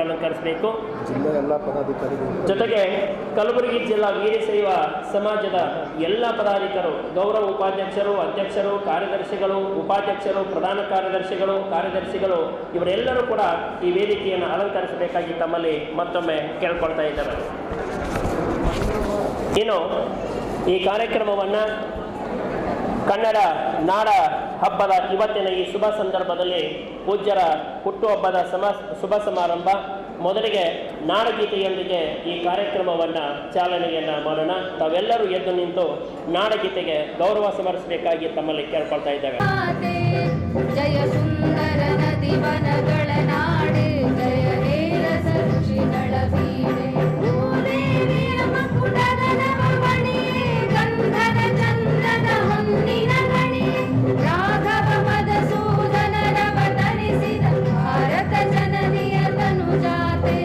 ಅಲಂಕರಿಸಬೇಕು. ಜೊತೆಗೆ ಕಲಬುರಗಿ ಜಿಲ್ಲಾ ವೀರಶೈವ ಸಮಾಜದ ಎಲ್ಲ ಪದಾಧಿಕಾರಿಗಳು, ಗೌರವ ಉಪಾಧ್ಯಕ್ಷರು, ಅಧ್ಯಕ್ಷರು, ಕಾರ್ಯದರ್ಶಿಗಳು, ಉಪಾಧ್ಯಕ್ಷರು, ಪ್ರಧಾನ ಕಾರ್ಯದರ್ಶಿಗಳು ಇವರೆಲ್ಲರೂ ಕೂಡ ಈ ವೇದಿಕೆಯನ್ನು ಅಲಂಕರಿಸಬೇಕಾಗಿ ತಮ್ಮಲ್ಲಿ ಮತ್ತೊಮ್ಮೆ ಕೇಳ್ಕೊಳ್ತಾ ಇದ್ದಾರೆ. ಇನ್ನು ಈ ಕಾರ್ಯಕ್ರಮವನ್ನು ಕನ್ನಡ ನಾಡ ಹಬ್ಬದ ಇವತ್ತಿನ ಈ ಶುಭ ಸಂದರ್ಭದಲ್ಲಿ ಪೂಜ್ಯರ ಹುಟ್ಟುಹಬ್ಬದ ಶುಭ ಸಮಾರಂಭ. ಮೊದಲಿಗೆ ನಾಡಗೀತೆಯೊಂದಿಗೆ ಈ ಕಾರ್ಯಕ್ರಮವನ್ನು ಚಾಲನೆಯನ್ನು ಮಾಡೋಣ. ತಾವೆಲ್ಲರೂ ಎದ್ದು ನಿಂತು ನಾಡಗೀತೆಗೆ ಗೌರವ ಸಮರ್ಪಿಸಬೇಕಾಗಿ ತಮ್ಮಲ್ಲಿ ಕೇಳ್ಕೊಳ್ತಾ ಇದ್ದೇವೆ. ಜಯ ಸುಂದರ ನದಿ ವನಗಳ ನಾಡೆ, ಜಯ ನೇರ ಸೃಷ್ಟಿಗಳ ಬೀಡೆ, ಭೂದೇವಿಯ ಮಕುಟದ ನವಮಣಿಯೇ, ಗಂಧದ ಚಂದ್ರದ ಹೊನ್ನಿನ ಗಣಿಯೇ, ರಾಘವ ಮಧುಸೂದನನ ಅವತರಿಸಿದ ಭಾರತ ಜನನಿಯ ತನುಜಾತೆ,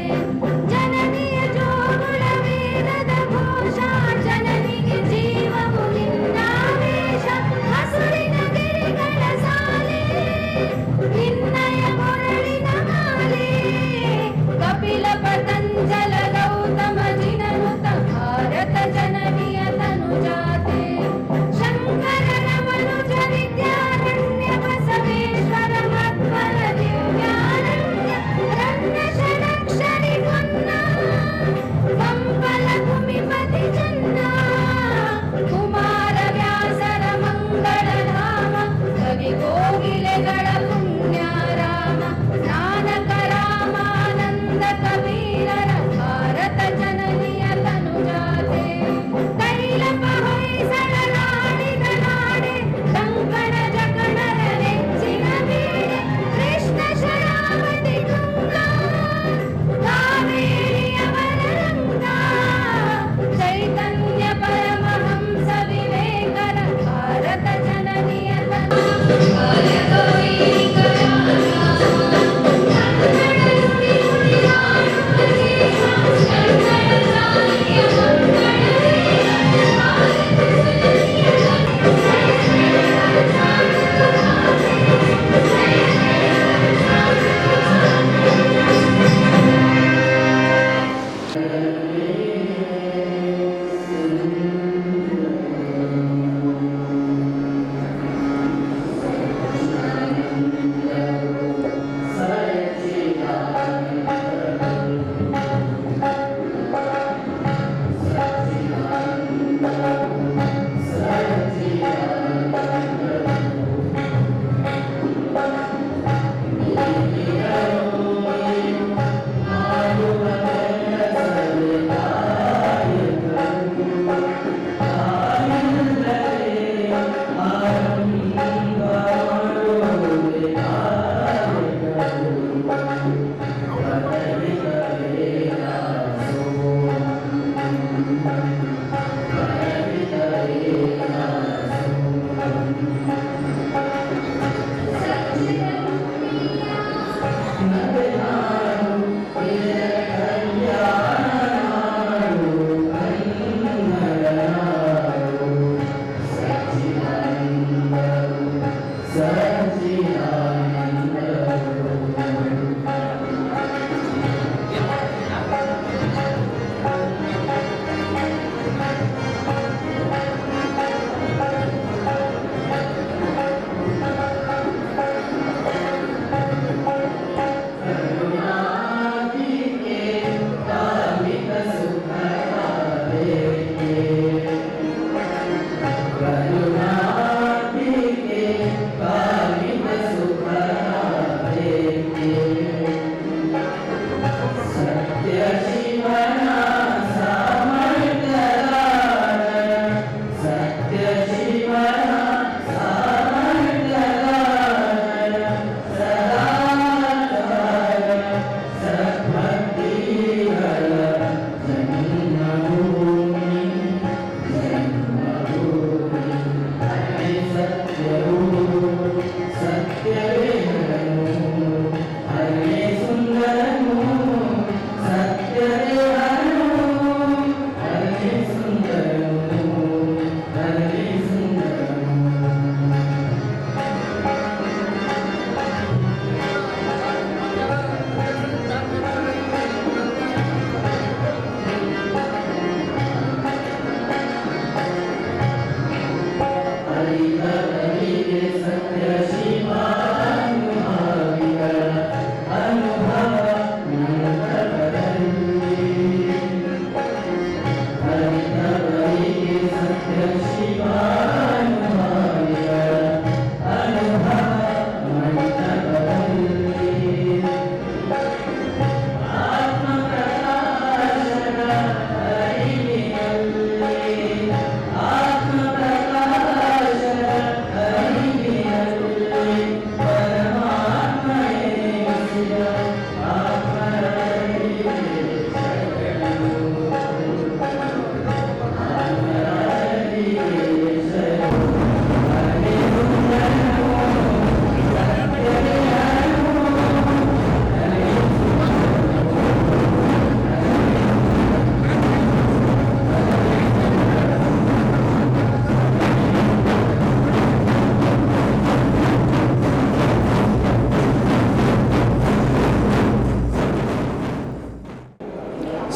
ಜನನಿಯ ಜೋಗುಳ ವೇದದ ಘೋಷ, ಜನನಿಗೆ ಜೀವವು ನಿನ್ನಾವೇಶ, ಹಸುರಿನ ಗಿರಿಗಳ ಸಾಲೆ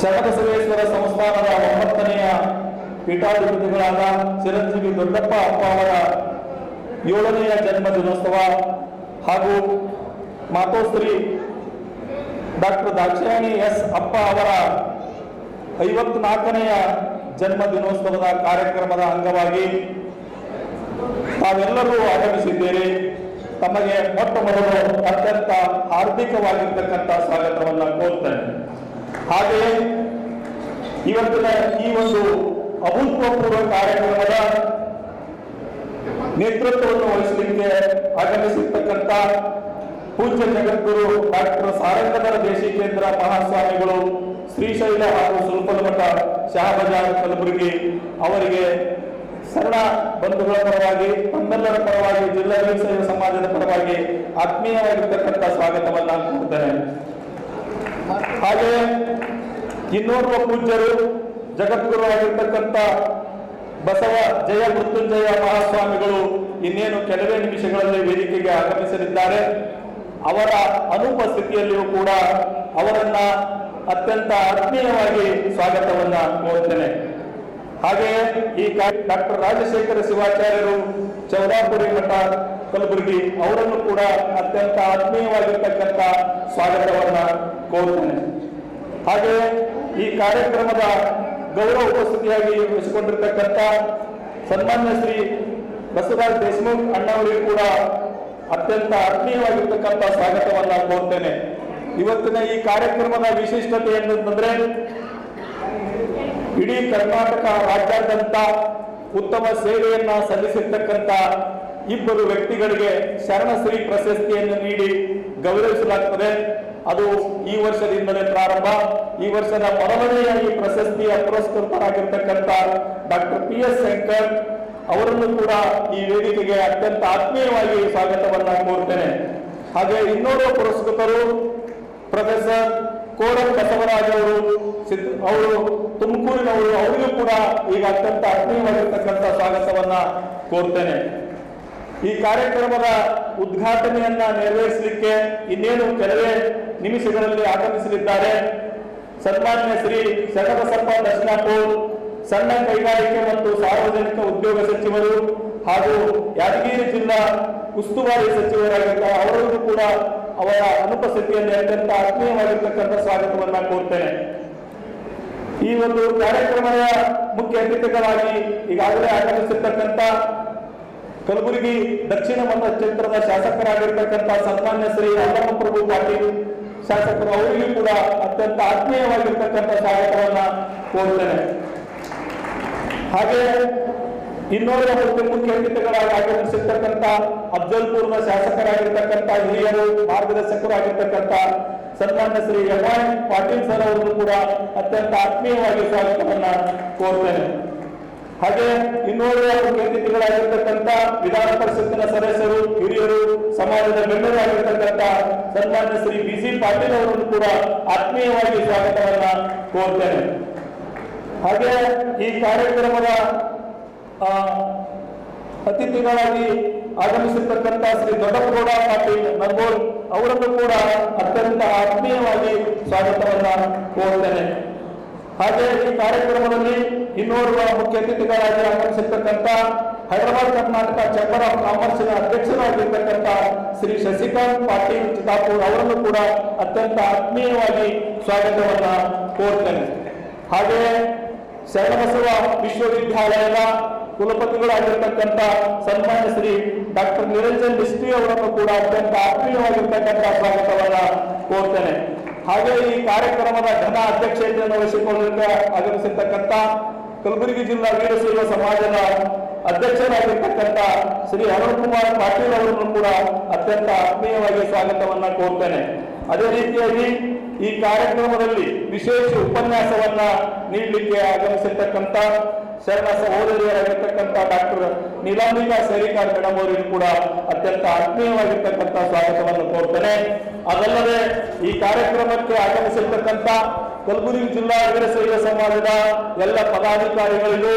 ಶರಣಬಸವೇಶ್ವರ ಸಂಸ್ಥಾನದ 9ನೆಯ ಪೀಠಾಧಿಪತಿಗಳಾದ ಚಿರಂಜೀವಿ ದೊಡ್ಡಪ್ಪ ಅಪ್ಪ ಅವರ 7ನೆಯ ಜನ್ಮ ದಿನೋತ್ಸವ ಹಾಗೂ ಮಾತೋಶ್ರೀ ಡಾಕ್ಟರ್ ದಾಕ್ಷಾಯಣಿ ಎಸ್ ಅಪ್ಪ ಅವರ 54ನೆಯ ಜನ್ಮ ದಿನೋತ್ಸವದ ಕಾರ್ಯಕ್ರಮದ ಅಂಗವಾಗಿ ತಾವೆಲ್ಲರೂ ಆಗಮಿಸಿದ್ದೇವೆ. ತಮಗೆ ಮೊಟ್ಟ ಮೊದಲು ಅತ್ಯಂತ ಹಾರ್ದಿಕವಾಗಿರ್ತಕ್ಕಂಥ ಸ್ವಾಗತವನ್ನು ಕೋರ್ತೇನೆ. ಹಾಗೆಯೇ ಇವತ್ತಿನ ಈ ಒಂದು ಅಭೂತಪೂರ್ವ ಕಾರ್ಯಕ್ರಮದ ನೇತೃತ್ವವನ್ನು ವಹಿಸಲಿಕ್ಕೆ ಆಗಮಿಸಿರ್ತಕ್ಕಂಥ ಪೂಜ್ಯ ಜಗದ್ಗುರು ಡಾಕ್ಟರ್ ಸಾರಂಗಧರ ದೇಶಿಕೇಂದ್ರ ಮಹಾಸ್ವಾಮಿಗಳು ಶ್ರೀಶೈಲ ಹಾಗೂ ಸುಲ್ಪಲಮಠ ಶಹಾಬಜಾರ್ ಕಲಬುರಗಿ ಅವರಿಗೆ ಸರಳ ಬಂಧುಗಳ ಪರವಾಗಿ ತಮ್ಮೆಲ್ಲರ ಪರವಾಗಿ ಜಿಲ್ಲಾ ವೀರಶೈವ ಸಮಾಜದ ಪರವಾಗಿ ಆತ್ಮೀಯವಾಗಿರ್ತಕ್ಕಂಥ ಸ್ವಾಗತವನ್ನು ಕೋರ್ತೇನೆ. ಹಾಗೆಯೇ ಇನ್ನೋರ್ವ ಪೂಜ್ಯರು ಜಗದ್ಗುರು ಆಗಿರ್ತಕ್ಕಂಥ ಬಸವ ಜಯ ಮೃತ್ಯುಂಜಯ ಮಹಾಸ್ವಾಮಿಗಳು ಇನ್ನೇನು ಕೆಲವೇ ನಿಮಿಷಗಳಲ್ಲಿ ವೇದಿಕೆಗೆ ಆಗಮಿಸಲಿದ್ದಾರೆ. ಅವರ ಅನುಪಸ್ಥಿತಿಯಲ್ಲಿಯೂ ಕೂಡ ಅವರನ್ನ ಅತ್ಯಂತ ಆತ್ಮೀಯವಾಗಿ ಸ್ವಾಗತವನ್ನ ಕೋರ್ತೇನೆ. ಹಾಗೆಯೇ ಈ ಡಾಕ್ಟರ್ ರಾಜಶೇಖರ ಶಿವಾಚಾರ್ಯರು ಚೌಡಾಪುರಿ ಮಠ ಕಲಬುರಗಿ ಅವರನ್ನು ಕೂಡ ಅತ್ಯಂತ ಆತ್ಮೀಯವಾಗಿರ್ತಕ್ಕಂಥ ಸ್ವಾಗತವನ್ನ ಕೋರ್ತೇನೆ. ಹಾಗೆಯೇ ಈ ಕಾರ್ಯಕ್ರಮದ ಗೌರವ ಉಪಸ್ಥಿತಿಯಾಗಿ ವಹಿಸಿಕೊಂಡಿರ್ತಕ್ಕಂಥ ಸನ್ಮಾನ್ಯ ಶ್ರೀ ಬಸವರಾಜ್ ದೇಶಮುಖ್ ಅಣ್ಣವರಿಗೂ ಕೂಡ ಅತ್ಯಂತ ಆತ್ಮೀಯವಾಗಿರ್ತಕ್ಕಂಥ ಸ್ವಾಗತವನ್ನ ಕೋರ್ತೇನೆ. ಇವತ್ತಿನ ಈ ಕಾರ್ಯಕ್ರಮದ ವಿಶಿಷ್ಟತೆ ಏನಂತಂದ್ರೆ ಇಡೀ ಕರ್ನಾಟಕ ರಾಜ್ಯಾದ್ಯಂತ ಉತ್ತಮ ಸೇವೆಯನ್ನ ಸಲ್ಲಿಸಿರ್ತಕ್ಕಂಥ ಇಬ್ಬರು ವ್ಯಕ್ತಿಗಳಿಗೆ ಶರಣಶ್ರೀ ಪ್ರಶಸ್ತಿಯನ್ನು ನೀಡಿ ಗೌರವಿಸಲಾಗುತ್ತದೆ. ಅದು ಈ ವರ್ಷದಿಂದಲೇ ಪ್ರಾರಂಭ. ಈ ವರ್ಷದ ಮೊದಲನೆಯ ಈ ಪ್ರಶಸ್ತಿಯ ಪುರಸ್ಕೃತರಾಗಿರ್ತಕ್ಕಂಥ ಡಾಕ್ಟರ್ PS ಶಂಕರ್ ಅವರನ್ನು ಕೂಡ ಈ ವೇದಿಕೆಗೆ ಅತ್ಯಂತ ಆತ್ಮೀಯವಾಗಿ ಸ್ವಾಗತವನ್ನ ಕೋರ್ತೇನೆ. ಹಾಗೆ ಇನ್ನೋರ್ವ ಪುರಸ್ಕೃತರು ಪ್ರೊಫೆಸರ್ ಕೋರಂ ಬಸವರಾಜ್ ಅವರು ತುಮಕೂರಿನವರು, ಅವರಿಗೂ ಕೂಡ ಈಗ ಅತ್ಯಂತ ಆತ್ಮೀಯವಾಗಿರ್ತಕ್ಕಂಥ ಸ್ವಾಗತವನ್ನ ಕೋರ್ತೇನೆ. ಈ ಕಾರ್ಯಕ್ರಮದ ಉದ್ಘಾಟನೆಯನ್ನ ನೆರವೇರಿಸಲಿಕ್ಕೆ ಇನ್ನೇನು ಕೆಲವೇ ನಿಮಿಷಗಳಲ್ಲಿ ಆಗಮಿಸಲಿದ್ದಾರೆ ಸನ್ಮಾನ್ಯ ಶ್ರೀ ಶರಣಬಸಪ್ಪ ದರ್ಶನಾಪುರ್ ಸಣ್ಣ ಕೈಗಾರಿಕೆ ಮತ್ತು ಸಾರ್ವಜನಿಕ ಉದ್ಯೋಗ ಸಚಿವರು ಹಾಗೂ ಯಾದಗಿರಿ ಜಿಲ್ಲಾ ಉಸ್ತುವಾರಿ ಸಚಿವರಾಗಿದ್ದಾರೆ. ಅವರಿಗೂ ಕೂಡ ಅವರ ಅನುಪಸ್ಥಿತಿಯಲ್ಲಿ ಅತ್ಯಂತ ಆತ್ಮೀಯವಾಗಿರ್ತಕ್ಕಂಥ ಸ್ವಾಗತವನ್ನ ಕೋರ್ತೇನೆ. ಈ ಒಂದು ಕಾರ್ಯಕ್ರಮದ ಮುಖ್ಯ ಅತಿಥಿಗಳಾಗಿ ಈಗಾಗಲೇ ಆಗಮಿಸಿರ್ತಕ್ಕಂಥ ಕಲಬುರಗಿ ದಕ್ಷಿಣ ಮತಕ್ಷೇತ್ರದ ಶಾಸಕರಾಗಿರ್ತಕ್ಕಂಥ ಸನ್ಮಾನ್ಯ ಶ್ರೀ ಅಲ್ಲಮಪ್ರಭು ಪಾಟೀಲ್ ಶಾಸಕರು, ಅವರಿಗೂ ಕೂಡ ಅತ್ಯಂತ ಆತ್ಮೀಯವಾಗಿರ್ತಕ್ಕಂಥ ಸ್ವಾಗತವನ್ನ ಕೋರ್ತೇನೆ. ಹಾಗೆ ಇನ್ನೋರ್ವ ಮುಖ್ಯ ಅತಿಥಿಗಳಾಗಿ ಆಗಮಿಸಿರ್ತಕ್ಕಂಥ ಅಫ್ಜಲ್ಪುರ್ನ ಶಾಸಕರಾಗಿರ್ತಕ್ಕಂಥ ಹಿರಿಯರು ಮಾರ್ಗದರ್ಶಕರಾಗಿರ್ತಕ್ಕಂಥ ಸನ್ಮಾನ್ಯ ಶ್ರೀ MI ಪಾಟೀಲ್ ಸರ್ ಅವರನ್ನು ಕೂಡ ಅತ್ಯಂತ ಆತ್ಮೀಯವಾಗಿ ಸ್ವಾಗತವನ್ನ ಕೋರ್ತೇನೆ. ಹಾಗೆ ಇನ್ನೋರ್ವ ಮುಖ್ಯ ಅತಿಥಿಗಳಾಗಿರ್ತಕ್ಕಂಥ ವಿಧಾನ ಪರಿಷತ್ತಿನ ಸದಸ್ಯರು, ಹಿರಿಯರು, ಸಮಾಜದ ಗಣ್ಯರಾಗಿರ್ತಕ್ಕಂಥ ಸನ್ಮಾನ್ಯ ಶ್ರೀ BC ಪಾಟೀಲ್ ಅವರನ್ನು ಕೂಡ ಆತ್ಮೀಯವಾಗಿ ಸ್ವಾಗತವನ್ನ ಕೋರ್ತೇನೆ. ಹಾಗೆ ಈ ಕಾರ್ಯಕ್ರಮದ ಅತಿಥಿಗಳಾಗಿ ಆಗಮಿಸಿರ್ತಕ್ಕಂಥ ಶ್ರೀ ದೊಡ್ಡಪ್ಪಗೌಡ ಪಾಟೀಲ್ ನರ್ಗೋಲ್ ಅವರನ್ನು ಕೂಡ ಅತ್ಯಂತ ಆತ್ಮೀಯವಾಗಿ ಸ್ವಾಗತವನ್ನ ಕೋರ್ತೇನೆ. ಹಾಗೆ ಈ ಕಾರ್ಯಕ್ರಮದಲ್ಲಿ ಇನ್ನೋರ್ವ ಮುಖ್ಯ ಅತಿಥಿಗಳಾಗಿ ಆಗಮಿಸಿರ್ತಕ್ಕಂಥ ಹೈದರಾಬಾದ್ ಕರ್ನಾಟಕ ಚೇಂಬರ್ ಆಫ್ ಕಾಮರ್ಸಿನ ಅಧ್ಯಕ್ಷರಾಗಿರ್ತಕ್ಕಂಥ ಶ್ರೀ ಶಶಿಕಾಂತ್ ಪಾಟೀಲ್ ಚಿತ್ತಾಪುರ್ ಅವರನ್ನು ಕೂಡ ಅತ್ಯಂತ ಆತ್ಮೀಯವಾಗಿ ಸ್ವಾಗತವನ್ನ ಕೋರ್ತೇನೆ. ಹಾಗೆಯೇ ಶರಣಬಸವ ವಿಶ್ವವಿದ್ಯಾಲಯದ ಕುಲಪತಿಗಳಾಗಿರ್ತಕ್ಕಂಥ ಸನ್ಮಾನ್ಯ ಶ್ರೀ ಡಾಕ್ಟರ್ ನಿರಂಜನ್ ಮಿಸ್ತ್ರಿ ಅವರನ್ನು ಕೂಡ ಅತ್ಯಂತ ಆತ್ಮೀಯವಾಗಿರ್ತಕ್ಕಂಥ ಸ್ವಾಗತವನ್ನ ಕೋರ್ತೇನೆ. ಹಾಗೆ ಈ ಕಾರ್ಯಕ್ರಮದ ಘನ ಅಧ್ಯಕ್ಷತೆಯನ್ನು ವಹಿಸಿಕೊಳ್ಳಲಿಕ್ಕೆ ಆಗಮಿಸಿರ್ತಕ್ಕಂಥ ಕಲಬುರಗಿ ಜಿಲ್ಲಾ ವೀರಶೈವ ಸಮಾಜದ ಅಧ್ಯಕ್ಷರಾಗಿರ್ತಕ್ಕಂಥ ಶ್ರೀ ಅರುಣ್ ಕುಮಾರ್ ಪಾಟೀಲ್ ಅವರನ್ನು ಕೂಡ ಅತ್ಯಂತ ಆತ್ಮೀಯವಾಗಿ ಸ್ವಾಗತವನ್ನ ಕೋರ್ತೇನೆ. ಅದೇ ರೀತಿಯಾಗಿ ಈ ಕಾರ್ಯಕ್ರಮದಲ್ಲಿ ವಿಶೇಷ ಉಪನ್ಯಾಸವನ್ನ ನೀಡಲಿಕ್ಕೆ ಆಗಮಿಸಿರ್ತಕ್ಕಂಥ ಶರಣ ಸಹೋದರಿಯರಾಗಿರ್ತಕ್ಕಂಥ ಡಾಕ್ಟರ್ ನೀಲಾಂಬಿಕಾ ಸೇರಿಕಾರ್ ಮೇಡಮ್ ಅವರಿಗೂ ಕೂಡ ಅತ್ಯಂತ ಆತ್ಮೀಯವಾಗಿರ್ತಕ್ಕಂಥ ಸ್ವಾಗತವನ್ನು ಕೋರ್ತೇನೆ. ಅದಲ್ಲದೆ ಈ ಕಾರ್ಯಕ್ರಮಕ್ಕೆ ಆಗಮಿಸಿರ್ತಕ್ಕಂಥ ಕಲಬುರಗಿ ಜಿಲ್ಲಾ ವೀರಶೈವ ಸಮಾಜದ ಎಲ್ಲ ಪದಾಧಿಕಾರಿಗಳಿಗೂ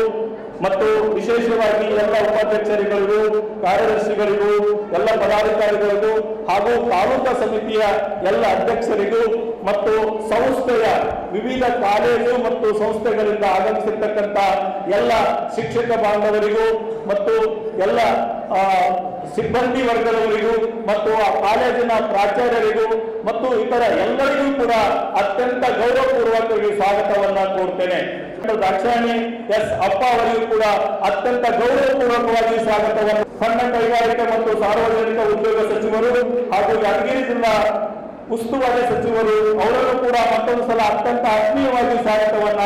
ಮತ್ತು ವಿಶೇಷವಾಗಿ ಎಲ್ಲ ಉಪಾಧ್ಯಕ್ಷರುಗಳಿಗೂ, ಕಾರ್ಯದರ್ಶಿಗಳಿಗೂ, ಎಲ್ಲ ಪದಾಧಿಕಾರಿಗಳಿಗೂ ಹಾಗೂ ತಾಲೂಕಾ ಸಮಿತಿಯ ಎಲ್ಲ ಅಧ್ಯಕ್ಷರಿಗೂ ಮತ್ತು ಸಂಸ್ಥೆಯ ವಿವಿಧ ಕಾಲೇಜು ಮತ್ತು ಸಂಸ್ಥೆಗಳಿಂದ ಆಗಮಿಸಿರ್ತಕ್ಕಂಥ ಎಲ್ಲ ಶಿಕ್ಷಕ ಬಾಂಧವರಿಗೂ ಮತ್ತು ಎಲ್ಲ ಸಿಬ್ಬಂದಿ ವರ್ಗದವರಿಗೂ ಮತ್ತು ಆ ಕಾಲೇಜಿನ ಪ್ರಾಚಾರ್ಯರಿಗೂ ಮತ್ತು ಇತರ ಎಲ್ಲರಿಗೂ ಕೂಡ ಅತ್ಯಂತ ಗೌರವಪೂರ್ವಕವಾಗಿ ಸ್ವಾಗತವನ್ನ ಕೋರ್ತೇನೆ. ದಾಕ್ಷಾಯಣಿ ಎಸ್ ಅಪ್ಪ ಅವರಿಗೂ ಕೂಡ ಅತ್ಯಂತ ಗೌರವಪೂರ್ವಕವಾಗಿ ಸ್ವಾಗತವನ್ನು ಸಣ್ಣ ಕೈಗಾರಿಕೆ ಮತ್ತು ಸಾರ್ವಜನಿಕ ಉದ್ಯೋಗ ಸಚಿವರು ಹಾಗೂ ಯಾದಗಿರಿ ಜಿಲ್ಲಾ ಉಸ್ತುವಾರಿ ಸಚಿವರು ಅವರನ್ನು ಕೂಡ ಮತ್ತೊಂದು ಸಲ ಅತ್ಯಂತ ಆತ್ಮೀಯವಾಗಿ ಸ್ವಾಗತವನ್ನ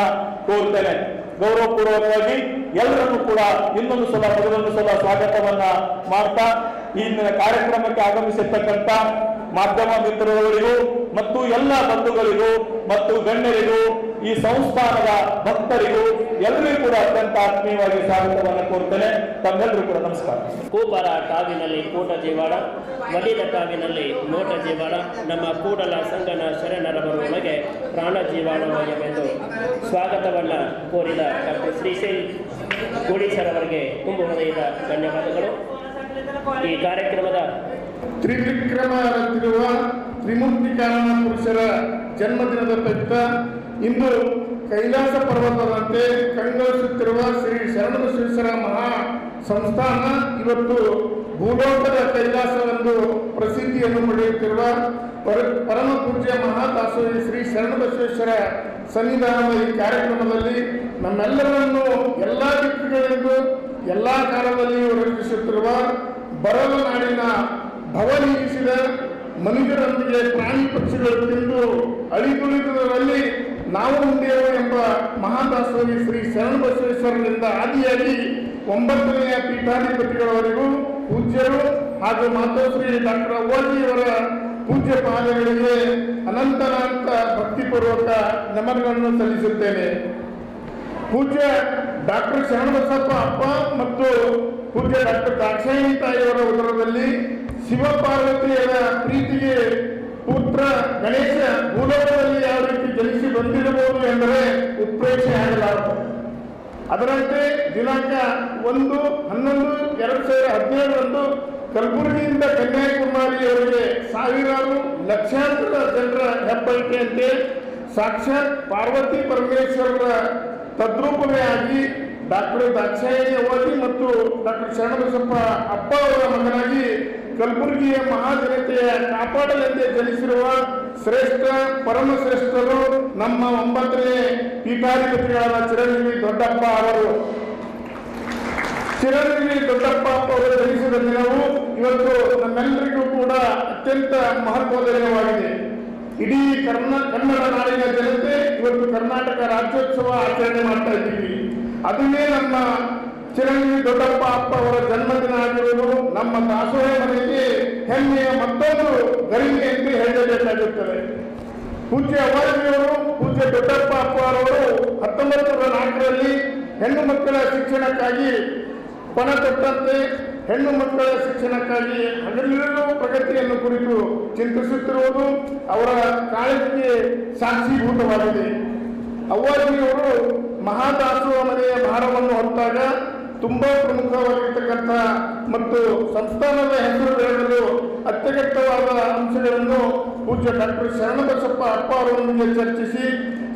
ಕೋರ್ತೇನೆ. ಗೌರವಪೂರ್ವಕವಾಗಿ ಎಲ್ಲರನ್ನು ಕೂಡ ಇನ್ನೊಂದು ಸಲ ಮೊದಲೊಂದು ಸಲ ಸ್ವಾಗತವನ್ನ ಮಾಡ್ತಾ ಈ ಕಾರ್ಯಕ್ರಮಕ್ಕೆ ಆಗಮಿಸಿರ್ತಕ್ಕಂಥ ಮಾಧ್ಯಮ ಮಿತ್ರರವರಿಗೂ ಮತ್ತು ಎಲ್ಲ ಬಂಧುಗಳಿಗೂ ಮತ್ತು ಗಣ್ಯರಿಗೂ ಈ ಸಂಸ್ಥಾನದ ಭಕ್ತರಿಗೂ ಎಲ್ಲರಿಗೂ ಕೂಡ ಅತ್ಯಂತ ಆತ್ಮೀಯವಾಗಿ ಸ್ವಾಗತವನ್ನು ಕೋರ್ತೇನೆ. ತಮ್ಮೆಲ್ಲರೂ ಕೂಡ ನಮಸ್ಕಾರ. ಕೂಪರ ಟಾವಿನಲ್ಲಿ ಕೂಟ ಜೀವಾಳ, ವಲಿದ ಟಾವಿನಲ್ಲಿ ನೋಟ ಜೀವಾಳ, ನಮ್ಮ ಕೂಡಲ ಸಂಗನ ಶರಣರವರೊಳಗೆ ಪ್ರಾಣ ಜೀವಾಳವಾಗವೆಂದು ಸ್ವಾಗತವನ್ನು ಕೋರಿದ ಡಾಕ್ಟರ್ ಶ್ರೀಶೈಲ್ ಗೋಡೀಸರವರಿಗೆ ತುಂಬ ಹೃದಯದ ಧನ್ಯವಾದಗಳು. ಈ ಕಾರ್ಯಕ್ರಮದ ತ್ರಿವಿಕ್ರಮರಂತಿರುವ ತ್ರಿಮೂರ್ತಿ ಕಾರಣ ಪುರುಷರ ಜನ್ಮದಿನದ ಪ್ರಯುಕ್ತ ಇಂದು ಕೈಲಾಸ ಪರ್ವತದಂತೆ ಕಂಗೊಳಿಸುತ್ತಿರುವ ಶ್ರೀ ಶರಣಬಸವೇಶ್ವರ ಮಹಾ ಸಂಸ್ಥಾನ ಇವತ್ತು ಭೂಲೋಕದ ಕೈಲಾಸವೆಂದು ಪ್ರಸಿದ್ಧಿಯನ್ನು ಪಡೆಯುತ್ತಿರುವ ಪರಮ ಪೂಜ್ಯ ಮಹಾದಾಸೋಹಿ ಶ್ರೀ ಶರಣಬಸವೇಶ್ವರ ಸನ್ನಿಧಾನದ ಈ ಕಾರ್ಯಕ್ರಮದಲ್ಲಿ ನಮ್ಮೆಲ್ಲರನ್ನು ಎಲ್ಲ ದಿಕ್ಕುಗಳಿಂದ ಎಲ್ಲ ಕಾಲದಲ್ಲಿಯೂ ರಕ್ಷಿಸುತ್ತಿರುವ ಬರಲು ನಾಡಿನ ಭವನೀಗಿಸಿದ ಮನುಷ್ಯರೊಂದಿಗೆ ಪ್ರಾಣಿ ಪಕ್ಷಿಗಳು ತಿಂದು ಅಳಿದುಳಿದುದರಲ್ಲಿ ನಾವು ಮುಂದೆವು ಎಂಬ ಮಹಾದಾಸೋಹಿ ಶ್ರೀ ಶರಣಬಸವೇಶ್ವರರಿಂದ ಆದಿಯಾಗಿ 9ನೇ ಪೀಠಾಧಿಪತಿಗಳವರೆಗೂ ಪೂಜ್ಯರು ಹಾಗೂ ಮಾತೋಶ್ರೀ ಡಾಕ್ಟರ್ ಅವ್ವಾಜಿಯವರ ಪೂಜ್ಯ ಪಾದಗಳಿಗೆ ಅನಂತ ಭಕ್ತಿಪೂರ್ವಕ ನಮನಗಳನ್ನು ಸಲ್ಲಿಸುತ್ತೇನೆ. ಪೂಜ್ಯ ಡಾಕ್ಟರ್ ಶರಣಬಸಪ್ಪ ಅಪ್ಪ ಮತ್ತು ಪೂಜ್ಯ ಡಾಕ್ಟರ್ ದಾಕ್ಷಾಯಿಣಿ ತಾಯಿಯವರ ಉದರದಲ್ಲಿ ಶಿವಪಾರ್ವತಿಯರ ಪ್ರೀತಿಗೆ ಪುತ್ರ ಗಣೇಶ ಭೂಲೋಕದಲ್ಲಿ ಯಾವ ರೀತಿ ಜನಿಸಿ ಬಂದಿರಬಹುದು ಎಂದರೆ ಉತ್ಪ್ರೇಕ್ಷೆ ಆಗಲಾರದು. ಅದರಂತೆ ದಿನಾಂಕ 1/11/2017 ಕಲಬುರಗಿಯಿಂದ ಕನ್ಯಾಕುಮಾರಿಯವರಿಗೆ ಸಾವಿರಾರು ಲಕ್ಷಾಂತರ ಜನರ ಹೆಬ್ಬಳಿಕೆಯಂತೆ ಸಾಕ್ಷಾತ್ ಪಾರ್ವತಿ ಪರಮೇಶ್ವರರ ತದ್ರೂಪವೇ ಆಗಿ ಡಾಕ್ಟರ್ ದಾಕ್ಷಾಯಿಣಿ ಅವ್ವಾಜಿ ಮತ್ತು ಡಾಕ್ಟರ್ ಶರಣಬಸಪ್ಪ ಅಪ್ಪ ಅವರ ಮಗನಾಗಿ ಕಲಬುರಗಿಯ ಮಹಾಜನತೆಯ ಕಾಪಾಡಲೆಂದೇ ಜನಿಸಿರುವ ಶ್ರೇಷ್ಠ ಪರಮಶ್ರೇಷ್ಠರು ನಮ್ಮ 9ನೇ ಪೀಠಾಧಿಪತಿಗಳಾದ ಚಿರಂಜೀವಿ ದೊಡ್ಡಪ್ಪ ಅವರು. ಚಿರಂಜೀವಿ ದೊಡ್ಡಪ್ಪ ಅವರು ಜನಿಸಿದ ದಿನವು ಇವತ್ತು ನಮ್ಮೆಲ್ಲರಿಗೂ ಕೂಡ ಅತ್ಯಂತ ಮಹತ್ವದ ದಿನವಾಗಿದೆ. ಇಡೀ ಕನ್ನಡ ನಾಡಿನ ಜನತೆ ಇವತ್ತು ಕರ್ನಾಟಕ ರಾಜ್ಯೋತ್ಸವ ಆಚರಣೆ ಮಾಡ್ತಾ ಇದ್ದೀವಿ. ಅದನ್ನೇ ನಮ್ಮ ಚಿರಂಜೀವಿ ದೊಡ್ಡಪ್ಪ ಅಪ್ಪ ಅವರ ಜನ್ಮದಿನ ಆಗಿರುವುದು ನಮ್ಮ ದಾಸೋಹ ಮನೆಗೆ ಹೆಮ್ಮೆಯ ಮತ್ತೊಂದು ಗರಿಮೆ ಎಂದು ಹೇಳಬೇಕಾಗುತ್ತದೆ. ಪೂಜ್ಯ ಅವ್ವಾಜಿಯವರು ಪೂಜ್ಯ ದೊಡ್ಡಪ್ಪ ಅಪ್ಪ ಅವರು 1904ರಲ್ಲಿ ಹೆಣ್ಣು ಮಕ್ಕಳ ಶಿಕ್ಷಣಕ್ಕಾಗಿ ಪಣ ತೊಟ್ಟಂತೆ ಹೆಣ್ಣು ಮಕ್ಕಳ ಶಿಕ್ಷಣಕ್ಕಾಗಿ ಹಗಲಿರುಳು ಪ್ರಗತಿಯನ್ನು ಕುರಿತು ಚಿಂತಿಸುತ್ತಿರುವುದು ಅವರ ಕಾಳಜಿಗೆ ಸಾಕ್ಷೀಭೂತವಾಗಿದೆ. ಅವ್ವಾಜಿಯವರು ಮಹಾದಾಸೋಹ ಮನೆಯ ಭಾರವನ್ನು ಹೊತ್ತಾಗ ತುಂಬಾ ಪ್ರಮುಖವಾಗಿರ್ತಕ್ಕಂಥ ಮತ್ತು ಸಂಸ್ಥಾನದ ಹೆಸರು ಬೆಳೆಯಲು ಅತ್ಯಗತ್ಯವಾದ ಅಂಶಗಳನ್ನು ಪೂಜ್ಯ ಡಾಕ್ಟರ್ ಶರಣಬಸಪ್ಪ ಅಪ್ಪ ಅವರೊಂದಿಗೆ ಚರ್ಚಿಸಿ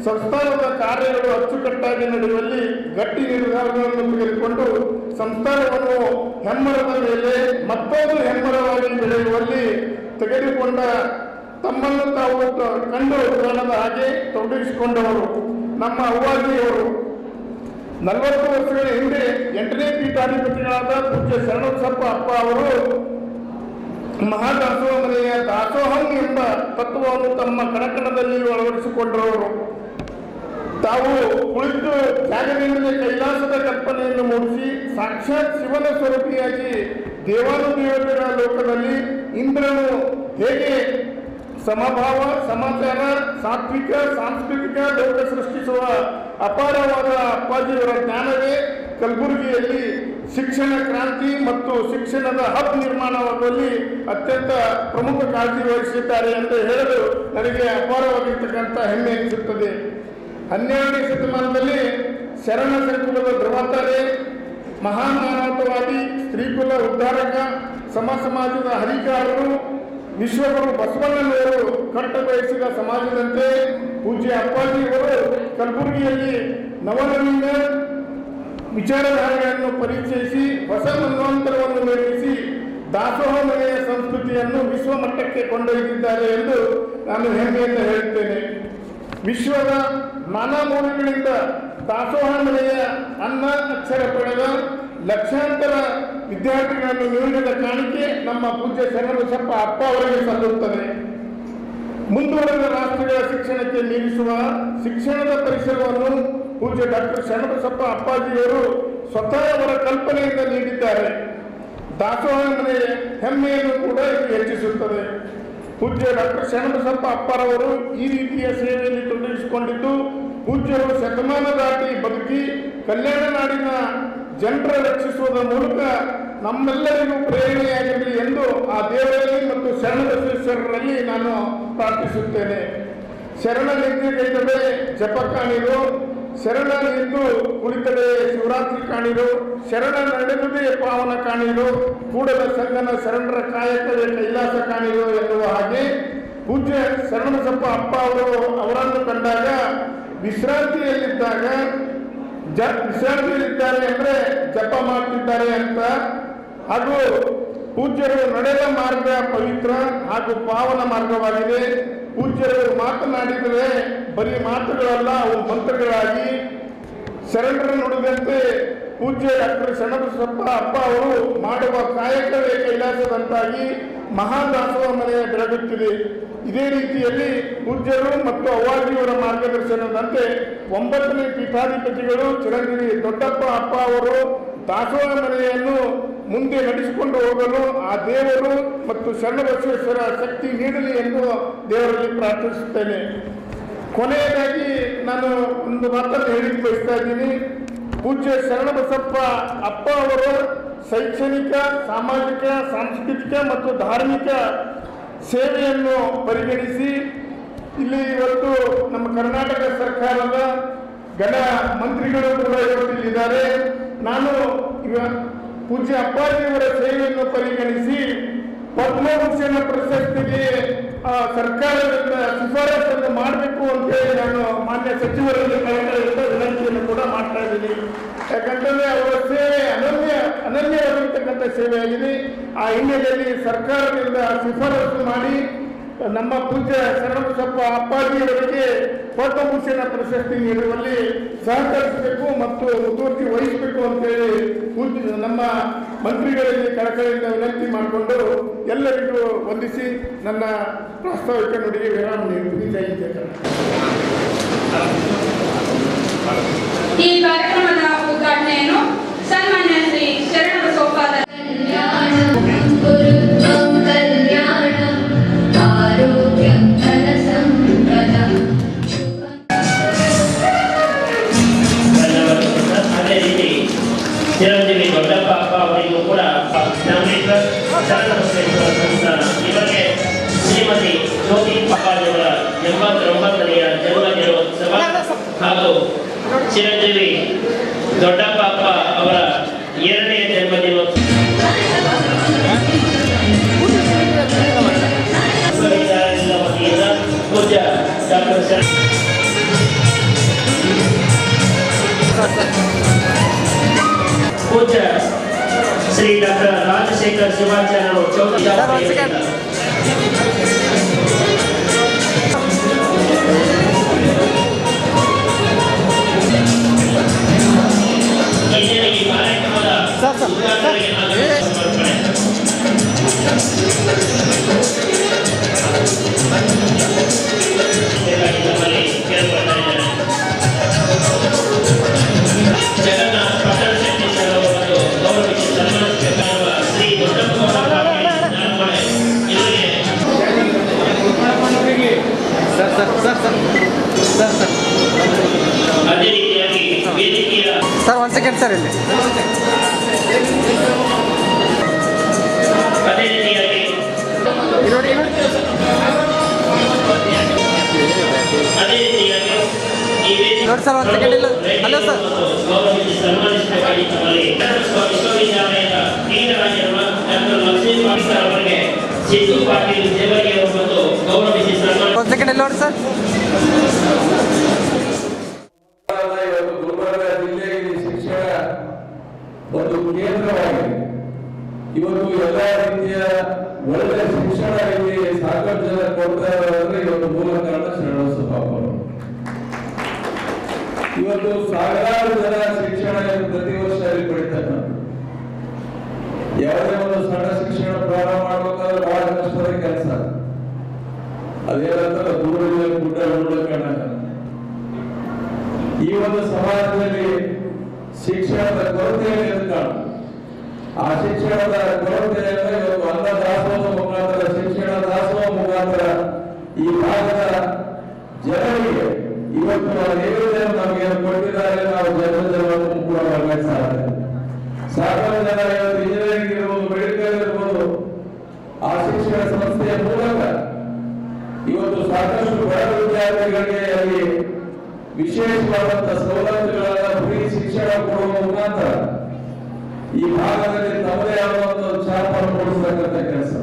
ಸಂಸ್ಥಾನದ ಕಾರ್ಯಗಳು ಅಚ್ಚುಕಟ್ಟಾಗಿ ನಡೆಯುವಲ್ಲಿ ಗಟ್ಟಿ ನಿರ್ಧಾರಗಳನ್ನು ತೆಗೆದುಕೊಂಡು ಸಂಸ್ಥಾನವನ್ನು ಹೆಮ್ಮರದ ಮೇಲೆ ಮತ್ತೊಂದು ಹೆಮ್ಮರವಾಗಿ ಬೆಳೆಯುವಲ್ಲಿ ತೆಗೆದುಕೊಂಡ ತಮ್ಮನ್ನು ತಾವು ಕಂಡು ಕಾಣದ ಹಾಗೆ ತೊಡಗಿಸಿಕೊಂಡವರು ನಮ್ಮ ಅವ್ವಾಜಿಯವರು. 40 ವರ್ಷಗಳ ಹಿಂದೆ 8ನೇ ಪೀಠಾಧಿಪತಿಗಳಾದ ಪೂಜ್ಯ ಶರಣಬಸಪ್ಪ ಅಪ್ಪ ಅವರು ಮಹಾದಾಸೋಹ ಮನೆಯ ದಾಸೋಹಂ ಎಂಬ ತತ್ವವನ್ನು ತಮ್ಮ ಕಣಕಣದಲ್ಲಿ ಅಳವಡಿಸಿಕೊಂಡವರು. ತಾವು ಕುಳಿತು ಜಾಗದಿಂದಲೇ ಕೈಲಾಸದ ಕಲ್ಪನೆಯನ್ನು ಮೂಡಿಸಿ ಸಾಕ್ಷಾತ್ ಶಿವನ ಸ್ವರೂಪಿಯಾಗಿ ದೇವಾನುದೇವತೆಗಳ ಲೋಕದಲ್ಲಿ ಇಂದ್ರನು ಹೇಗೆ ಸಮಭಾವ, ಸಮಾಚಾರ, ಸಾತ್ವಿಕ, ಸಾಂಸ್ಕೃತಿಕ ಲೋಕ ಸೃಷ್ಟಿಸುವ ಅಪಾರವಾದ ಅಪ್ಪಾಜಿಯವರ ಜ್ಞಾನವೇ ಕಲಬುರಗಿಯಲ್ಲಿ ಶಿಕ್ಷಣ ಕ್ರಾಂತಿ ಮತ್ತು ಶಿಕ್ಷಣದ ಹಬ್ ನಿರ್ಮಾಣವಾಗುವಲ್ಲಿ ಅತ್ಯಂತ ಪ್ರಮುಖ ಕಾಳಜಿ ವಹಿಸಿದ್ದಾರೆ ಎಂದು ಹೇಳಲು ನನಗೆ ಅಪಾರವಾಗಿರ್ತಕ್ಕಂಥ ಹೆಮ್ಮೆ ಅನಿಸುತ್ತದೆ. 12ನೇ ಶತಮಾನದಲ್ಲಿ ಶರಣ ಸಂಕುಲದ ಧ್ರುವತಾರೆ, ಮಹಾನ್ ಮಾನವತಾವಾದಿ, ಸ್ತ್ರೀಕುಲ ಉದ್ಧಾರಕ, ಸಮಾಜದ ಹರಿಕಾರರು, ವಿಶ್ವಗುರು ಬಸವಣ್ಣನವರು ಕಟ್ಟ ಬಯಸಿದ ಸಮಾಜದಂತೆ ಪೂಜ್ಯ ಅಪ್ಪಾಜಿಯವರು ಕಲಬುರಗಿಯಲ್ಲಿ ನವನವೀನ ವಿಚಾರಧಾರೆಗಳನ್ನು ಪರಿಚಯಿಸಿ ಹೊಸ ಮನ್ವಂತರವನ್ನು ನಿರ್ಮಿಸಿ ದಾಸೋಹ ಮನೆಯ ಸಂಸ್ಕೃತಿಯನ್ನು ವಿಶ್ವ ಮಟ್ಟಕ್ಕೆ ಕೊಂಡೊಯ್ದಿದ್ದಾರೆ ಎಂದು ನಾನು ಹೆಮ್ಮೆಯಿಂದ ಹೇಳುತ್ತೇನೆ. ವಿಶ್ವದ ನಾನಾ ಮೂಲಗಳಿಂದ ದಾಸೋಹ ಮನೆಯ ಅನ್ನ ಅಕ್ಷರ ಪಡೆದ ಲಕ್ಷಾಂತರ ವಿದ್ಯಾರ್ಥಿಗಳನ್ನು ನೀಡಿದ ಕಾಣಿಕೆ ನಮ್ಮ ಪೂಜ್ಯ ಶರಣಬಸಪ್ಪ ಅಪ್ಪ ಅವರಿಗೆ ಸಲ್ಲುತ್ತದೆ. ಮುಂದುವರೆದ ರಾಷ್ಟ್ರಗಳ ಶಿಕ್ಷಣಕ್ಕೆ ಮೀರಿಸುವ ಶಿಕ್ಷಣದ ಪರಿಸರವನ್ನು ಪೂಜ್ಯ ಡಾಕ್ಟರ್ ಶರಣಬಸಪ್ಪ ಅಪ್ಪಾಜಿಯವರು ಸ್ವತಃ ಅವರ ಕಲ್ಪನೆಯಿಂದ ನೀಡಿದ್ದಾರೆ. ದಾಸೋಹ ಮನೆಯ ಹೆಮ್ಮೆಯನ್ನು ಕೂಡ ಇದು ಹೆಚ್ಚಿಸುತ್ತದೆ. ಪೂಜ್ಯ ಡಾಕ್ಟರ್ ಶರಣಬಸಪ್ಪ ಅಪ್ಪರವರು ಈ ರೀತಿಯ ಸೇವೆಯಲ್ಲಿ ತೊಡಗಿಸಿಕೊಂಡಿದ್ದು ಪೂಜ್ಯರು ಶತಮಾನ ದಾಟಿ ಬದುಕಿ ಕಲ್ಯಾಣ ನಾಡಿನ ಜನರ ರಕ್ಷಿಸುವುದರ ಮೂಲಕ ನಮ್ಮೆಲ್ಲರಿಗೂ ಪ್ರೇರಣೆಯಾಗಲಿ ಎಂದು ಆ ದೇವರಲ್ಲಿ ಮತ್ತು ಶರಣಬಸವೇಶ್ವರರಲ್ಲಿ ನಾನು ಪ್ರಾರ್ಥಿಸುತ್ತೇನೆ. ಶರಣ ನಿದ್ರೆಗೈದರೆ ಜಪ ಕಾಣಿರು, ಶರಣ ನಿಂತು ಕುಳಿತಡೆ ಶಿವರಾತ್ರಿ ಕಾಣಿರು, ಶರಣ ನಡೆದುದೇ ಪಾವನ ಕಾಣಿರು, ಕೂಡಲ ಸಂಗನ ಶರಣರ ಕಾಯಕವೇ ಕೈಲಾಸ ಕಾಣಿರು ಎನ್ನುವ ಹಾಗೆ ಪೂಜ್ಯ ಶರಣಬಸಪ್ಪ ಅಪ್ಪ ಅವರನ್ನು ಕಂಡಾಗ ವಿಶ್ರಾಂತಿಯಲ್ಲಿದ್ದಾರೆ ಅಂದ್ರೆ ಜಪ ಮಾಡ್ತಿದ್ದಾರೆ ಅಂತ, ಹಾಗೂ ಪೂಜ್ಯರು ನಡೆದ ಮಾರ್ಗ ಪವಿತ್ರ ಹಾಗೂ ಪಾವನ ಮಾರ್ಗವಾಗಿದೆ. ಪೂಜ್ಯರು ಮಾತನಾಡಿದರೆ ಬರೀ ಮಾತುಗಳಲ್ಲ, ಅವು ಮಂತ್ರಗಳಾಗಿ ಶರಣರ ನುಡಿದಂತೆ ಪೂಜ್ಯ ಡಾಕ್ಟರ್ ಶರಣಬಸಪ್ಪ ಅಪ್ಪ ಅವರು ಮಾಡುವ ಕಾಯಕವೇ ಕೈಲಾಸದಂತಾಗಿ ಮಹಾದಾಸೋಹ ಮನೆಯ ಬೆಳಗುತ್ತಿದೆ. ಇದೇ ರೀತಿಯಲ್ಲಿ ಪೂಜ್ಯರು ಮತ್ತು ಅವ್ವಾಜಿಯವರ ಮಾರ್ಗದರ್ಶನದಂತೆ 9ನೇ ಪೀಠಾಧಿಪತಿಗಳು ಚಿರಂಜೀವಿ ದೊಡ್ಡಪ್ಪ ಅಪ್ಪ ಅವರು ದಾಸೋಹ ಮನೆಯನ್ನು ಮುಂದೆ ನಡೆಸಿಕೊಂಡು ಹೋಗಲು ಆ ದೇವರು ಮತ್ತು ಶರಣಬಸವೇಶ್ವರ ಶಕ್ತಿ ನೀಡಲಿ ಎಂದು ದೇವರಲ್ಲಿ ಪ್ರಾರ್ಥಿಸುತ್ತೇನೆ. ಕೊನೆಯದಾಗಿ ನಾನು ಒಂದು ಮಾತನ್ನು ಹೇಳಿಕ್ಕೆ ಬಯಸ್ತಾ ಇದ್ದೀನಿ. ಪೂಜ್ಯ ಶರಣಬಸಪ್ಪ ಅಪ್ಪ ಅವರು ಶೈಕ್ಷಣಿಕ, ಸಾಮಾಜಿಕ, ಸಾಂಸ್ಕೃತಿಕ ಮತ್ತು ಧಾರ್ಮಿಕ ಸೇವೆಯನ್ನು ಪರಿಗಣಿಸಿ ಇಲ್ಲಿ ಇವತ್ತು ನಮ್ಮ ಕರ್ನಾಟಕ ಸರ್ಕಾರದ ಗಣ ಮಂತ್ರಿಗಳು ಕೂಡ ಇವತ್ತಿದ್ದಾರೆ. ನಾನು ಪೂಜ್ಯ ಅಪ್ಪಾಜಿಯವರ ಸೇವೆಯನ್ನು ಪರಿಗಣಿಸಿ ಪದ್ಮಭೂಷಣ ಪ್ರಶಸ್ತಿಗೆ ಸರ್ಕಾರದಿಂದ ಶಿಫಾರಸನ್ನು ಮಾಡಬೇಕು ಅಂತೇಳಿ ನಾನು ಮಾನ್ಯ ಸಚಿವರಲ್ಲಿ ಕಳಕಳಿಯಿಂದ ವಿನಂತಿಯನ್ನು ಕೂಡ ಮಾಡ್ತಾ ಇದ್ದೀನಿ. ಯಾಕಂತಂದ್ರೆ ಅವರ ಸೇವೆ ಅನನ್ಯವಾಗಿರ್ತಕ್ಕಂಥ ಸೇವೆಯಾಗಿದೆ. ಆ ಹಿನ್ನೆಲೆಯಲ್ಲಿ ಸರ್ಕಾರದಿಂದ ಶಿಫಾರಸು ಮಾಡಿ ನಮ್ಮ ಪೂಜ್ಯ ಶರಣಬಸಪ್ಪ ಅಪ್ಪಾಜಿಯವರಿಗೆ ಪದ್ಮಭೂಷಣ ಪ್ರಶಸ್ತಿ ನೀಡುವಲ್ಲಿ ಸಹಕರಿಸಬೇಕು ಮತ್ತು ಮುತುವರ್ಜಿ ವಹಿಸಬೇಕು ಅಂತೇಳಿ ನಮ್ಮ ಮಂತ್ರಿಗಳಲ್ಲಿ ಕಳಕಳಿಯಿಂದ ವಿನಂತಿ ಮಾಡಿಕೊಂಡು ಎಲ್ಲರಿಗೂ ವಂದಿಸಿ ನನ್ನ ಪ್ರಾಸ್ತಾವಿಕ ನುಡಿಗೆ ವಿರಾಮ ನೀಡುತ್ತೀನಿ. ಜೈ ಜಯ. ಈ ಕಾರ್ಯಕ್ರಮದ ಉದ್ಘಾಟನೆಯನ್ನು ಸನ್ಮಾನ್ಯ ಶ್ರೀ ಶರಣಬಸಪ್ಪ ಚಿರಂಜೀವಿ ದೊಡ್ಡಪ್ಪ ಅಪ್ಪ ಅವರಿಗೂ ಕೂಡ ಶರಣಬಸವೇಶ್ವರ ಸಂಸ್ಥಾನ ಇವರಿಗೆ ಶ್ರೀಮತಿ ಜ್ಯೋತಿ ಅಪ್ಪಾಜಿಯವರ 89ನೆಯ ಜನ್ಮ ದಿನೋತ್ಸವ ಹಾಗೂ ಚಿರಂಜೀವಿ ದೊಡ್ಡಪ್ಪ ಅಪ್ಪ ಅವರ 2ನೇ ಜನ್ಮ ದಿನೋತ್ಸವ ವತಿಯಿಂದ ಪೂಜ್ಯ ಡಾಕ್ಟರ್ ಪೂಜ್ಯ ಶ್ರೀ ಡಾಕ್ಟರ್ ರಾಜಶೇಖರ್ ಶಿವಾಚಾರ್ಯರು ಈ ಕಾರ್ಯಕ್ರಮದ ಸಮರ್ಪಣೆ ಜಗನ್ನಾಥ್ ಪಟ್ಟಣ ಶೆಟ್ಟಿ ಸರ್ ಅವರನ್ನು ಗೌರವಿಸಿ ಸನ್ಮಾನಿಸಬೇಕಾಗಿರುವ ಶ್ರೀ ದೊಡ್ಡಪ್ಪ ಅದೇ ರೀತಿಯಾಗಿ ವೇದಿಕೆಯ ಸರ್ 1 ಸೆಕೆಂಡ್ ಸರ್ ಇಲ್ಲಿ ಅದೇ ರೀತಿಯಾಗಿ ಅದೇ ರೀತಿಯಾಗಿ ನೋಡಿ ಸರ್, ಒಂದು ಸೆಕೆಂಡ್ ಇಲ್ಲ. Hello sir. ಸನ್ಮಾನಿಸಬೇಕಾಗಿ ತಮ್ಮಲ್ಲಿ ವಿಶ್ವವಿದ್ಯಾಲಯದ ಡೀನರಾಗಿರುವ ಡಾಕ್ಟರ್ ಲಕ್ಷ್ಮೀ ಸರ್ ಅವರಿಗೆ ಸಿದ್ದು ಪಾಟೀಲ್ ದೇವರಿಗೆ ಅವರು ಗೌರವಿಸಿ ಸನ್ಮಾನ. ಒಂದು ಸೆಕೆಂಡ್ ಇಲ್ಲ ನೋಡಿ ಸರ್. ಗುಲ್ಬರ್ಗ ಜಿಲ್ಲೆಯಲ್ಲಿ ಶಿಕ್ಷಣ ಒಂದು ಕೇಂದ್ರವಾಗಿದೆ. ಇವತ್ತು ಎಲ್ಲ ರೀತಿಯ ಒಳ್ಳೆಯ ಶಿಕ್ಷಣ ಇಲ್ಲಿ ಸಾಕಷ್ಟು ಜನ ಕೊಡ್ತಾ ಇರೋದ್ರೆ ಇವತ್ತು ಮೂಲ ಕಾರಣ ಶರಣಬಸಪ್ಪ. ಇವತ್ತು ಸಾವಿರಾರು ಜನ ಶಿಕ್ಷಣ ಪ್ರತಿ ವರ್ಷ ಇಲ್ಲಿ ಪಡಿತಾರೆ. ಯಾವುದೇ ಒಂದು ಸಣ್ಣ ಶಿಕ್ಷಣ ಪ್ರಾರಂಭ ಮಾಡಬೇಕಾದ್ರೆ ಬಹಳ ಕಷ್ಟದ ಕೆಲಸ. ಅದೇನಂತ ದೂರದಲ್ಲಿ ಗುಡ್ಡ ನೋಡೋಣ. ಈ ಒಂದು ಸಮಾಜದಲ್ಲಿ ಶಿಕ್ಷಣದ ಕೊರತೆಯಲ್ಲಿ ಎದುರು ಆ ಶಿಕ್ಷಣದ ಕೊರತೆಯನ್ನು ಇವತ್ತು ಅನ್ನ ದಾಸೋಹ ಮುಖಾಂತರ, ಶಿಕ್ಷಣ ದಾಸೋಹ ಮುಖಾಂತರ ಈ ಭಾಗದ ಜನರಿಗೆ ಇವತ್ತು ನೈವೇದ್ಯ ನಮಗೆ ಕೊಟ್ಟಿದ್ದಾರೆ. ನಾವು ಜನರನ್ನು ಕೂಡ ಸಾಧ್ಯ. ಸಾಕಷ್ಟು ಜನ ಇವತ್ತು ಇಂಜಿನಿಯರಿಂಗ್ ಇರ್ಬೋದು, ಮೆಡಿಕಲ್ ಇರ್ಬೋದು, ಆ ಶಿಕ್ಷಣ ಸಂಸ್ಥೆಯ ಮೂಲಕ ಇವತ್ತು ಸಾಕಷ್ಟು ಬಡ ವಿದ್ಯಾರ್ಥಿಗಳಿಗೆ ಅಲ್ಲಿ ವಿಶೇಷವಾದಂತಹ ಸವಲತ್ತುಗಳನ್ನ ಫ್ರೀ ಶಿಕ್ಷಣ ಕೊಡುವ ಮುಖಾಂತರ ಈ ಭಾಗದಲ್ಲಿ ತಮ್ಮದೇ ಆದಂತಹ ಛಾಪನ್ನು ಮೂಡಿಸತಕ್ಕಂಥ ಕೆಲಸ.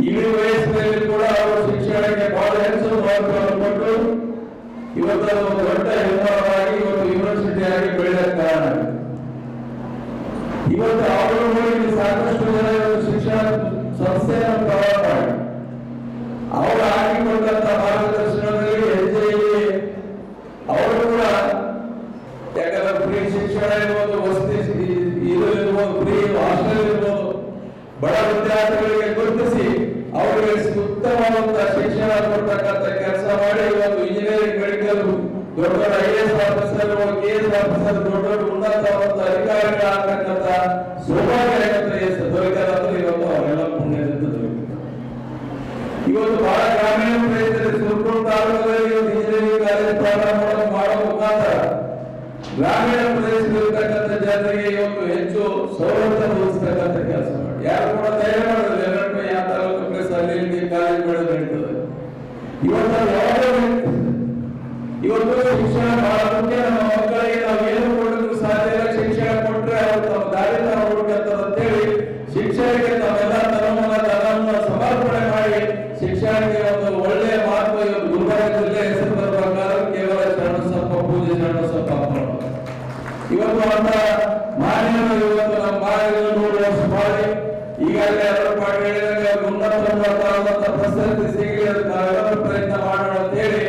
ಇಳಿ ವಯಸ್ಸಿನಲ್ಲಿ ಕೂಡ ಅವರು ಶಿಕ್ಷಣಕ್ಕೆ ಬಹಳ ಹೆಚ್ಚು ಮಹತ್ವವನ್ನು ಕೊಟ್ಟು ಇವತ್ತು ಒಂದು ದೊಡ್ಡ ನಿರ್ಮಾಣವಾಗಿ ಇವತ್ತು ಯೂನಿವರ್ಸಿಟಿ ಆಗಿ ಬೆಳೆದ ಕಾರಣ. ಇವತ್ತು ಅವರು ನೋಡಿ ಸಾಕಷ್ಟು ಜನ ಶಿಕ್ಷಣ ಸಂಸ್ಥೆಯನ್ನು ಪ್ರಾರಂಭ ಮಾಡಿ ಅವರು ಹಾಕಿಕೊಂಡಂತ ಮಾರ್ಗದರ್ಶನದಲ್ಲಿ ಹೆಜ್ಜೆಯಲ್ಲಿ ಅವರು ಕೂಡ, ಯಾಕಂದ್ರೆ ಫ್ರೀ ಶಿಕ್ಷಣ ಇರ್ಬೋದು, ವಸತಿ ಇರ್ಬೋದು, ಫ್ರೀ ಹಾಸ್ಟೆಲ್ ಇರ್ಬೋದು, ಬಡ ವಿದ್ಯಾರ್ಥಿಗಳಿಗೆ ಗುರುತಿಸಿ ಅವರಿಗೆ ಉತ್ತಮವಾದಂತಹ ಶಿಕ್ಷಣ ಕೊಡ್ತಕ್ಕಂಥ ಕೆಲಸ ಮಾಡಿ ಇವತ್ತು ಇಂಜಿನಿಯರಿಂಗ್, ಮೆಡಿಕಲ್, ದೊಡ್ಡ ದೊಡ್ಡ IAS ಆಫೀಸರ್, KS ಆಫೀಸರ್, ದೊಡ್ಡ ದೊಡ್ಡ ಉನ್ನತವಾದಂತಹ ಅಧಿಕಾರಿಗಳಾಗತಕ್ಕಂಥ ಸೌಭಾಗ್ಯ ದೊರಕದಂದ್ರೆ ಇವತ್ತು ಅವರೆಲ್ಲ ಪುಣ್ಯದಿಂದ ದೊರಕಿದೆ. ಇವತ್ತು ಬಹಳ ಗ್ರಾಮೀಣ ಪ್ರದೇಶದಲ್ಲಿ ಸುರ್ಪುರ ತಾಲೂಕಲ್ಲಿ ಇಂಜಿನಿಯರಿಂಗ್ ಕಾಲೇಜ್ ಪ್ರಾರಂಭ ಮಾಡೋ ಮುಖಾಂತರ ಗ್ರಾಮೀಣ ಪ್ರದೇಶದಲ್ಲಿರ್ತಕ್ಕಂಥ ಜನರಿಗೆ ಇವತ್ತು ಹೆಚ್ಚು ಸೌಲಭ್ಯ ಒದಗಿಸ್ತಕ್ಕಂಥ ಕೆಲಸ ಮಾಡಿ. ಯಾರು ಕೂಡ ಧೈರ್ಯ ಮಾಡೋದಿಲ್ಲ, ಎಲ್ಲರೂ ಯಾವ ತಾಲೂಕು ಪ್ಲೇಸ್ ಅಲ್ಲಿ ಕಾಲೇಜ್ ಬೆಳೆದು ನಡೀತದೆ. ಇವತ್ತು ಶಿಕ್ಷಣ ಬಹಳ ಮುಖ್ಯ. ನಮ್ಮ ಮಕ್ಕಳಿಗೆ ನಾವು ಏನು ಕೊಡೋದಕ್ಕೆ ಸಾಧ್ಯ ಇಲ್ಲ, ಶಿಕ್ಷಣ ಕೊಟ್ಟರೆ ಅವರು ತಮ್ಮ ದಾರಿ ತಾವು ಹುಡುಕಂತದ್ದು ಅಂತೇಳಿ ಶಿಕ್ಷಣಕ್ಕೆ ತಾವೆಲ್ಲ ತನ್ನನ್ನು ಸಮರ್ಪಣೆ ಮಾಡಿ ಶಿಕ್ಷಣಕ್ಕೆ ಒಂದು ಒಳ್ಳೆಯ ಮಹತ್ವ ಇವತ್ತು ಗುಲ್ಬರ್ಗ ಜಿಲ್ಲೆ ಹೆಸರು ಬರಬೇಕಾದ್ರೆ ಕೇವಲ ಶರಣಬಸಪ್ಪ ಪೂಜೆ, ಶರಣಬಸಪ್ಪ ಇವತ್ತು ಅಂತ ಮಾನ್ಯರು ಇವತ್ತು ನಮ್ಮ ಮಾನ್ಯರು 100 ವರ್ಷ ಮಾಡಿ ಈಗಾಗಲೇ ಎರಡು ಪಾಠ ಹೇಳಿದಂಗೆ ಉನ್ನತ ಪ್ರಶಸ್ತಿ ಸಿಗಲಿ, ಅದಕ್ಕೆ ನಾವೆಲ್ಲರೂ ಪ್ರಯತ್ನ ಮಾಡೋಣ ಅಂತ ಹೇಳಿ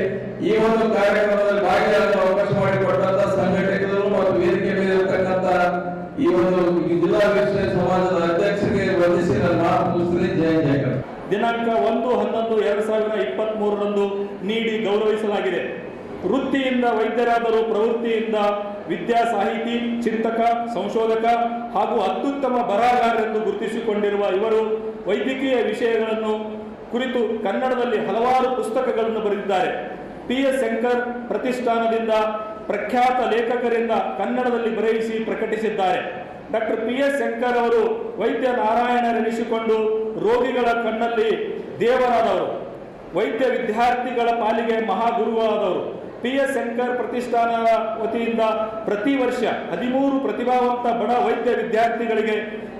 ಈ ಒಂದು ಕಾರ್ಯಕ್ರಮದಲ್ಲಿ ಭಾಗಿಯಾಗಲು ಅವಕಾಶ ಮಾಡಿಕೊಟ್ಟಂತ ಸಂಘಟಕರು ಮತ್ತು ವೇದಿಕೆ ಮೇಲೆ ಇರತಕ್ಕಂತ ಈ ಒಂದು ಜಿಲ್ಲಾ ವಿಷಯ ಸಮಾಜದ ಅಧ್ಯಕ್ಷರಿಗೆ ವಂದಿಸಿ ನನ್ನ ಮಾತು ಮುಗಿಸಿ ಜಯ ಜಯಕರ್. ದಿನಾಂಕ 1/11/2023 ನೀಡಿ ಗೌರವಿಸಲಾಗಿದೆ. ವೃತ್ತಿಯಿಂದ ವೈದ್ಯರಾದರೂ ಪ್ರವೃತ್ತಿಯಿಂದ ವಿದ್ಯಾ ಸಾಹಿತಿ, ಚಿಂತಕ, ಸಂಶೋಧಕ ಹಾಗೂ ಅತ್ಯುತ್ತಮ ಬರಹಗಾರರೆಂದು ಗುರುತಿಸಿಕೊಂಡಿರುವ ಇವರು ವೈದ್ಯಕೀಯ ವಿಷಯಗಳನ್ನು ಕುರಿತು ಕನ್ನಡದಲ್ಲಿ ಹಲವಾರು ಪುಸ್ತಕಗಳನ್ನು ಬರೆದಿದ್ದಾರೆ. PS ಶಂಕರ್ ಪ್ರತಿಷ್ಠಾನದಿಂದ ಪ್ರಖ್ಯಾತ ಲೇಖಕರಿಂದ ಕನ್ನಡದಲ್ಲಿ ಬರೆಯಿಸಿ ಪ್ರಕಟಿಸಿದ್ದಾರೆ. ಡಾಕ್ಟರ್ PS ಶಂಕರ್ ಅವರು ವೈದ್ಯ ನಾರಾಯಣರೆನಿಸಿಕೊಂಡು ರೋಗಿಗಳ ಕಣ್ಣಲ್ಲಿ ದೇವರಾದವರು, ವೈದ್ಯ ವಿದ್ಯಾರ್ಥಿಗಳ ಪಾಲಿಗೆ ಮಹಾಗುರುವಾದವರು. PS ಶಂಕರ್ ಪ್ರತಿಷ್ಠಾನದ ವತಿಯಿಂದ ಪ್ರತಿ ವರ್ಷ 13 ಪ್ರತಿಭಾವಂತ ಬಡ ವೈದ್ಯ ವಿದ್ಯಾರ್ಥಿಗಳಿಗೆ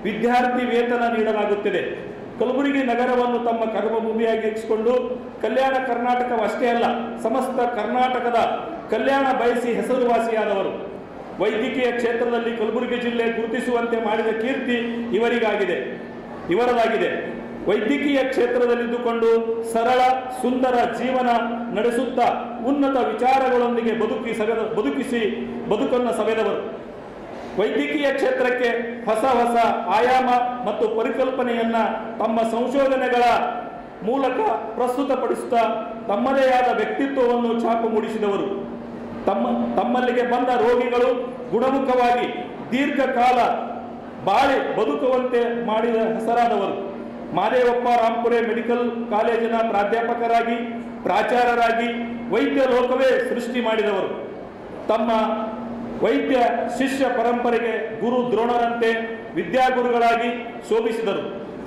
ವಿದ್ಯಾರ್ಥಿ ವೇತನ ನೀಡಲಾಗುತ್ತಿದೆ. ಕಲಬುರಗಿ ನಗರವನ್ನು ತಮ್ಮ ಕರ್ಮಭೂಮಿಯಾಗಿರಿಸಿಕೊಂಡು ಕಲ್ಯಾಣ ಕರ್ನಾಟಕವಷ್ಟೇ ಅಲ್ಲ, ಸಮಸ್ತ ಕರ್ನಾಟಕದ ಕಲ್ಯಾಣ ಬಯಸಿ ಹೆಸರುವಾಸಿಯಾದವರು. ವೈದ್ಯಕೀಯ ಕ್ಷೇತ್ರದಲ್ಲಿ ಕಲಬುರಗಿ ಜಿಲ್ಲೆ ಗುರುತಿಸುವಂತೆ ಮಾಡಿದ ಕೀರ್ತಿ ಇವರದಾಗಿದೆ. ವೈದ್ಯಕೀಯ ಕ್ಷೇತ್ರದಲ್ಲಿದ್ದುಕೊಂಡು ಸರಳ ಸುಂದರ ಜೀವನ ನಡೆಸುತ್ತಾ ಉನ್ನತ ವಿಚಾರಗಳೊಂದಿಗೆ ಬದುಕಿಸಿ ಬದುಕನ್ನು ಸವೆದವರು. ವೈದ್ಯಕೀಯ ಕ್ಷೇತ್ರಕ್ಕೆ ಹೊಸ ಹೊಸ ಆಯಾಮ ಮತ್ತು ಪರಿಕಲ್ಪನೆಯನ್ನ ತಮ್ಮ ಸಂಶೋಧನೆಗಳ ಮೂಲಕ ಪ್ರಸ್ತುತಪಡಿಸುತ್ತಾ ತಮ್ಮದೇ ಆದ ವ್ಯಕ್ತಿತ್ವವನ್ನು ಛಾಪು ಮೂಡಿಸಿದವರು. ತಮ್ಮಲ್ಲಿಗೆ ಬಂದ ರೋಗಿಗಳು ಗುಣಮುಖವಾಗಿ ದೀರ್ಘಕಾಲ ಬಾಳಿ ಬದುಕುವಂತೆ ಮಾಡಿದ ಹೆಸರಾದವರು. ಮಾದೇವಪ್ಪ ರಾಂಪುರೆ ಮೆಡಿಕಲ್ ಕಾಲೇಜಿನ ಪ್ರಾಧ್ಯಾಪಕರಾಗಿ, ಪ್ರಾಚಾರ್ಯರಾಗಿ ವೈದ್ಯ ಲೋಕವೇ ಸೃಷ್ಟಿ ಮಾಡಿದವರು. ತಮ್ಮ ವೈದ್ಯ ಶಿಷ್ಯ ಪರಂಪರೆಗೆ ಗುರು ದ್ರೋಣರಂತೆ ವಿದ್ಯಾಗುರುಗಳಾಗಿ ಶೋಭಿಸಿದರು.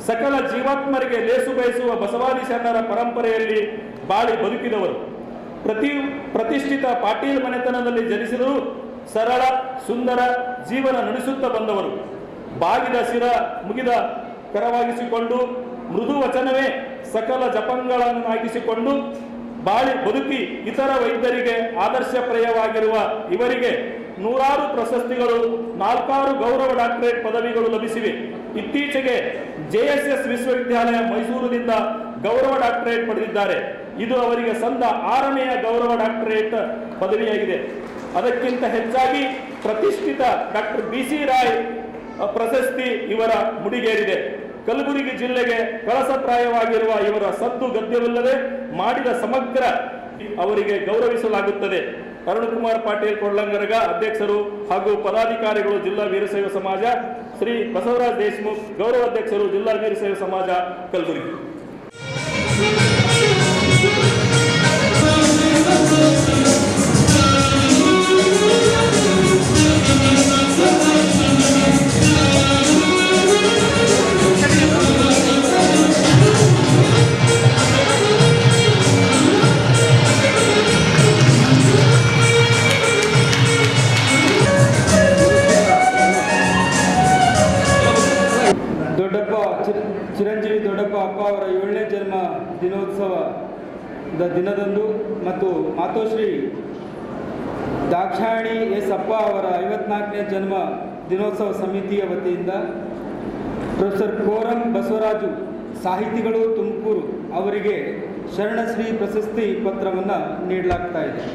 ಸಕಲ ಜೀವಾತ್ಮರಿಗೆ ಲೇಸು ಬಯಸುವ ಬಸವಾದಿ ಶರಣರ ಪರಂಪರೆಯಲ್ಲಿ ಬಾಳಿ ಬದುಕಿದವರು. ಪ್ರತಿಷ್ಠಿತ ಪಾಟೀಲ್ ಮನೆತನದಲ್ಲಿ ಜನಿಸಿದರೂ ಸರಳ ಸುಂದರ ಜೀವನ ನಡೆಸುತ್ತಾ ಬಂದವರು. ಬಾಗಿದ ಶಿರ ಮುಗಿದ ಕರವಾಗಿಸಿಕೊಂಡು ಮೃದು ವಚನವೇ ಸಕಲ ಜಪಗಳನ್ನಾಗಿಸಿಕೊಂಡು ಬದುಕಿ ಇತರ ವೈದ್ಯರಿಗೆ ಆದರ್ಶಪ್ರಾಯವಾಗಿರುವ ಇವರಿಗೆ ನೂರಾರು ಪ್ರಶಸ್ತಿಗಳು, 4 ಗೌರವ ಡಾಕ್ಟರೇಟ್ ಪದವಿಗಳು ಲಭಿಸಿವೆ. ಇತ್ತೀಚೆಗೆ JSS ವಿಶ್ವವಿದ್ಯಾಲಯ ಮೈಸೂರಿನಿಂದ ಗೌರವ ಡಾಕ್ಟರೇಟ್ ಪಡೆದಿದ್ದಾರೆ. ಇದು ಅವರಿಗೆ ಸಂದ 6ನೇ ಗೌರವ ಡಾಕ್ಟರೇಟ್ ಪದವಿಯಾಗಿದೆ. ಅದಕ್ಕಿಂತ ಹೆಚ್ಚಾಗಿ ಪ್ರತಿಷ್ಠಿತ ಡಾಕ್ಟರ್ BC ರಾಯ್ ಪ್ರಶಸ್ತಿ ಇವರ ಮುಡಿಗೇರಿದೆ. ಕಲಬುರಗಿ ಜಿಲ್ಲೆಗೆ ಕಳಸಪ್ರಾಯವಾಗಿರುವ ಇವರ ಸದ್ದು ಗದ್ಯವಿಲ್ಲದೆ ಮಾಡಿದ ಸಮಗ್ರ ಅವರಿಗೆ ಗೌರವಿಸಲಾಗುತ್ತದೆ. ಅರುಣಕುಮಾರ್ ಪಾಟೀಲ್ ಕೊಳ್ಳಂಗರಗ ಅಧ್ಯಕ್ಷರು ಹಾಗೂ ಪದಾಧಿಕಾರಿಗಳು ಜಿಲ್ಲಾ ವೀರಶೈವ ಸಮಾಜ, ಶ್ರೀ ಬಸವರಾಜ್ ದೇಶಮುಖ್ ಗೌರವಾಧ್ಯಕ್ಷರು ಜಿಲ್ಲಾ ವೀರಶೈವ ಸಮಾಜ ಕಲಬುರಗಿ. ಚಿರಂಜೀವಿ ದೊಡ್ಡಪ್ಪ ಅಪ್ಪ ಅವರ 7ನೇ ಜನ್ಮ ದಿನೋತ್ಸವದ ದಿನದಂದು ಮತ್ತು ಮಾತೋಶ್ರೀ ದಾಕ್ಷಾಯಣಿ ಎಸ್ ಅಪ್ಪ ಅವರ 54ನೇ ಜನ್ಮ ದಿನೋತ್ಸವ ಸಮಿತಿಯ ವತಿಯಿಂದ ಪ್ರೊಫೆಸರ್ ಕೋರಂ ಬಸವರಾಜು ಸಾಹಿತಿಗಳು ತುಮಕೂರು ಅವರಿಗೆ ಶರಣಶ್ರೀ ಪ್ರಶಸ್ತಿ ಪತ್ರವನ್ನು ನೀಡಲಾಗ್ತಾ ಇದೆ.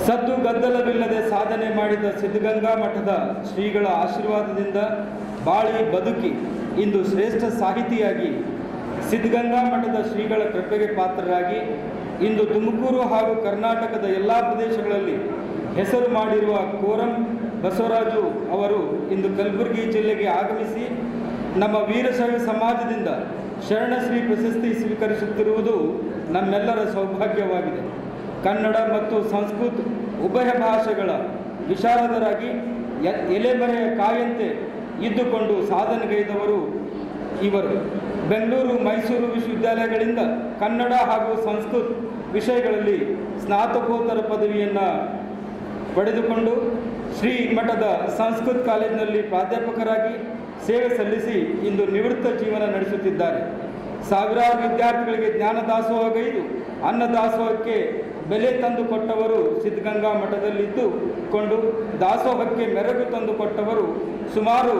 ಸದ್ದು ಗದ್ದಲವಿಲ್ಲದೆ ಸಾಧನೆ ಮಾಡಿದ ಸಿದ್ಧಗಂಗಾ ಮಠದ ಶ್ರೀಗಳ ಆಶೀರ್ವಾದದಿಂದ ಬಾಳಿ ಬದುಕಿ ಇಂದು ಶ್ರೇಷ್ಠ ಸಾಹಿತಿಯಾಗಿ ಸಿದ್ಧಗಂಗಾ ಮಠದ ಶ್ರೀಗಳ ಕೃಪೆಗೆ ಪಾತ್ರರಾಗಿ ಇಂದು ತುಮಕೂರು ಹಾಗೂ ಕರ್ನಾಟಕದ ಎಲ್ಲ ಪ್ರದೇಶಗಳಲ್ಲಿ ಹೆಸರು ಮಾಡಿರುವ ಕೋರಂ ಬಸವರಾಜು ಅವರು ಇಂದು ಕಲಬುರಗಿ ಜಿಲ್ಲೆಗೆ ಆಗಮಿಸಿ ನಮ್ಮ ವೀರಶೈವ ಸಮಾಜದಿಂದ ಶರಣಶ್ರೀ ಪ್ರಶಸ್ತಿ ಸ್ವೀಕರಿಸುತ್ತಿರುವುದು ನಮ್ಮೆಲ್ಲರ ಸೌಭಾಗ್ಯವಾಗಿದೆ. ಕನ್ನಡ ಮತ್ತು ಸಂಸ್ಕೃತ ಉಭಯ ಭಾಷೆಗಳ ವಿಶಾರದರಾಗಿ ಎಲೆಮರೆಯ ಕಾಯಂತೆ ಇದ್ದುಕೊಂಡು ಸಾಧನೆಗೈದವರು ಇವರು. ಬೆಂಗಳೂರು, ಮೈಸೂರು ವಿಶ್ವವಿದ್ಯಾಲಯಗಳಿಂದ ಕನ್ನಡ ಹಾಗೂ ಸಂಸ್ಕೃತ ವಿಷಯಗಳಲ್ಲಿ ಸ್ನಾತಕೋತ್ತರ ಪದವಿಯನ್ನು ಪಡೆದುಕೊಂಡು ಶ್ರೀ ಮಠದ ಸಂಸ್ಕೃತ ಕಾಲೇಜಿನಲ್ಲಿ ಪ್ರಾಧ್ಯಾಪಕರಾಗಿ ಸೇವೆ ಸಲ್ಲಿಸಿ ಇಂದು ನಿವೃತ್ತ ಜೀವನ ನಡೆಸುತ್ತಿದ್ದಾರೆ. ಸಾವಿರಾರು ವಿದ್ಯಾರ್ಥಿಗಳಿಗೆ ಜ್ಞಾನ ದಾಸೋಹಗೈದು ಅನ್ನದಾಸೋಹಕ್ಕೆ ಬೆಲೆ ತಂದು ಕೊಟ್ಟವರು ಸಿದ್ಧಗಂಗಾ ಮಠದಲ್ಲಿದ್ದುಕೊಂಡು ದಾಸೋಹಕ್ಕೆ ಮೆರುಗು ತಂದು ಕೊಟ್ಟವರು. ಸುಮಾರು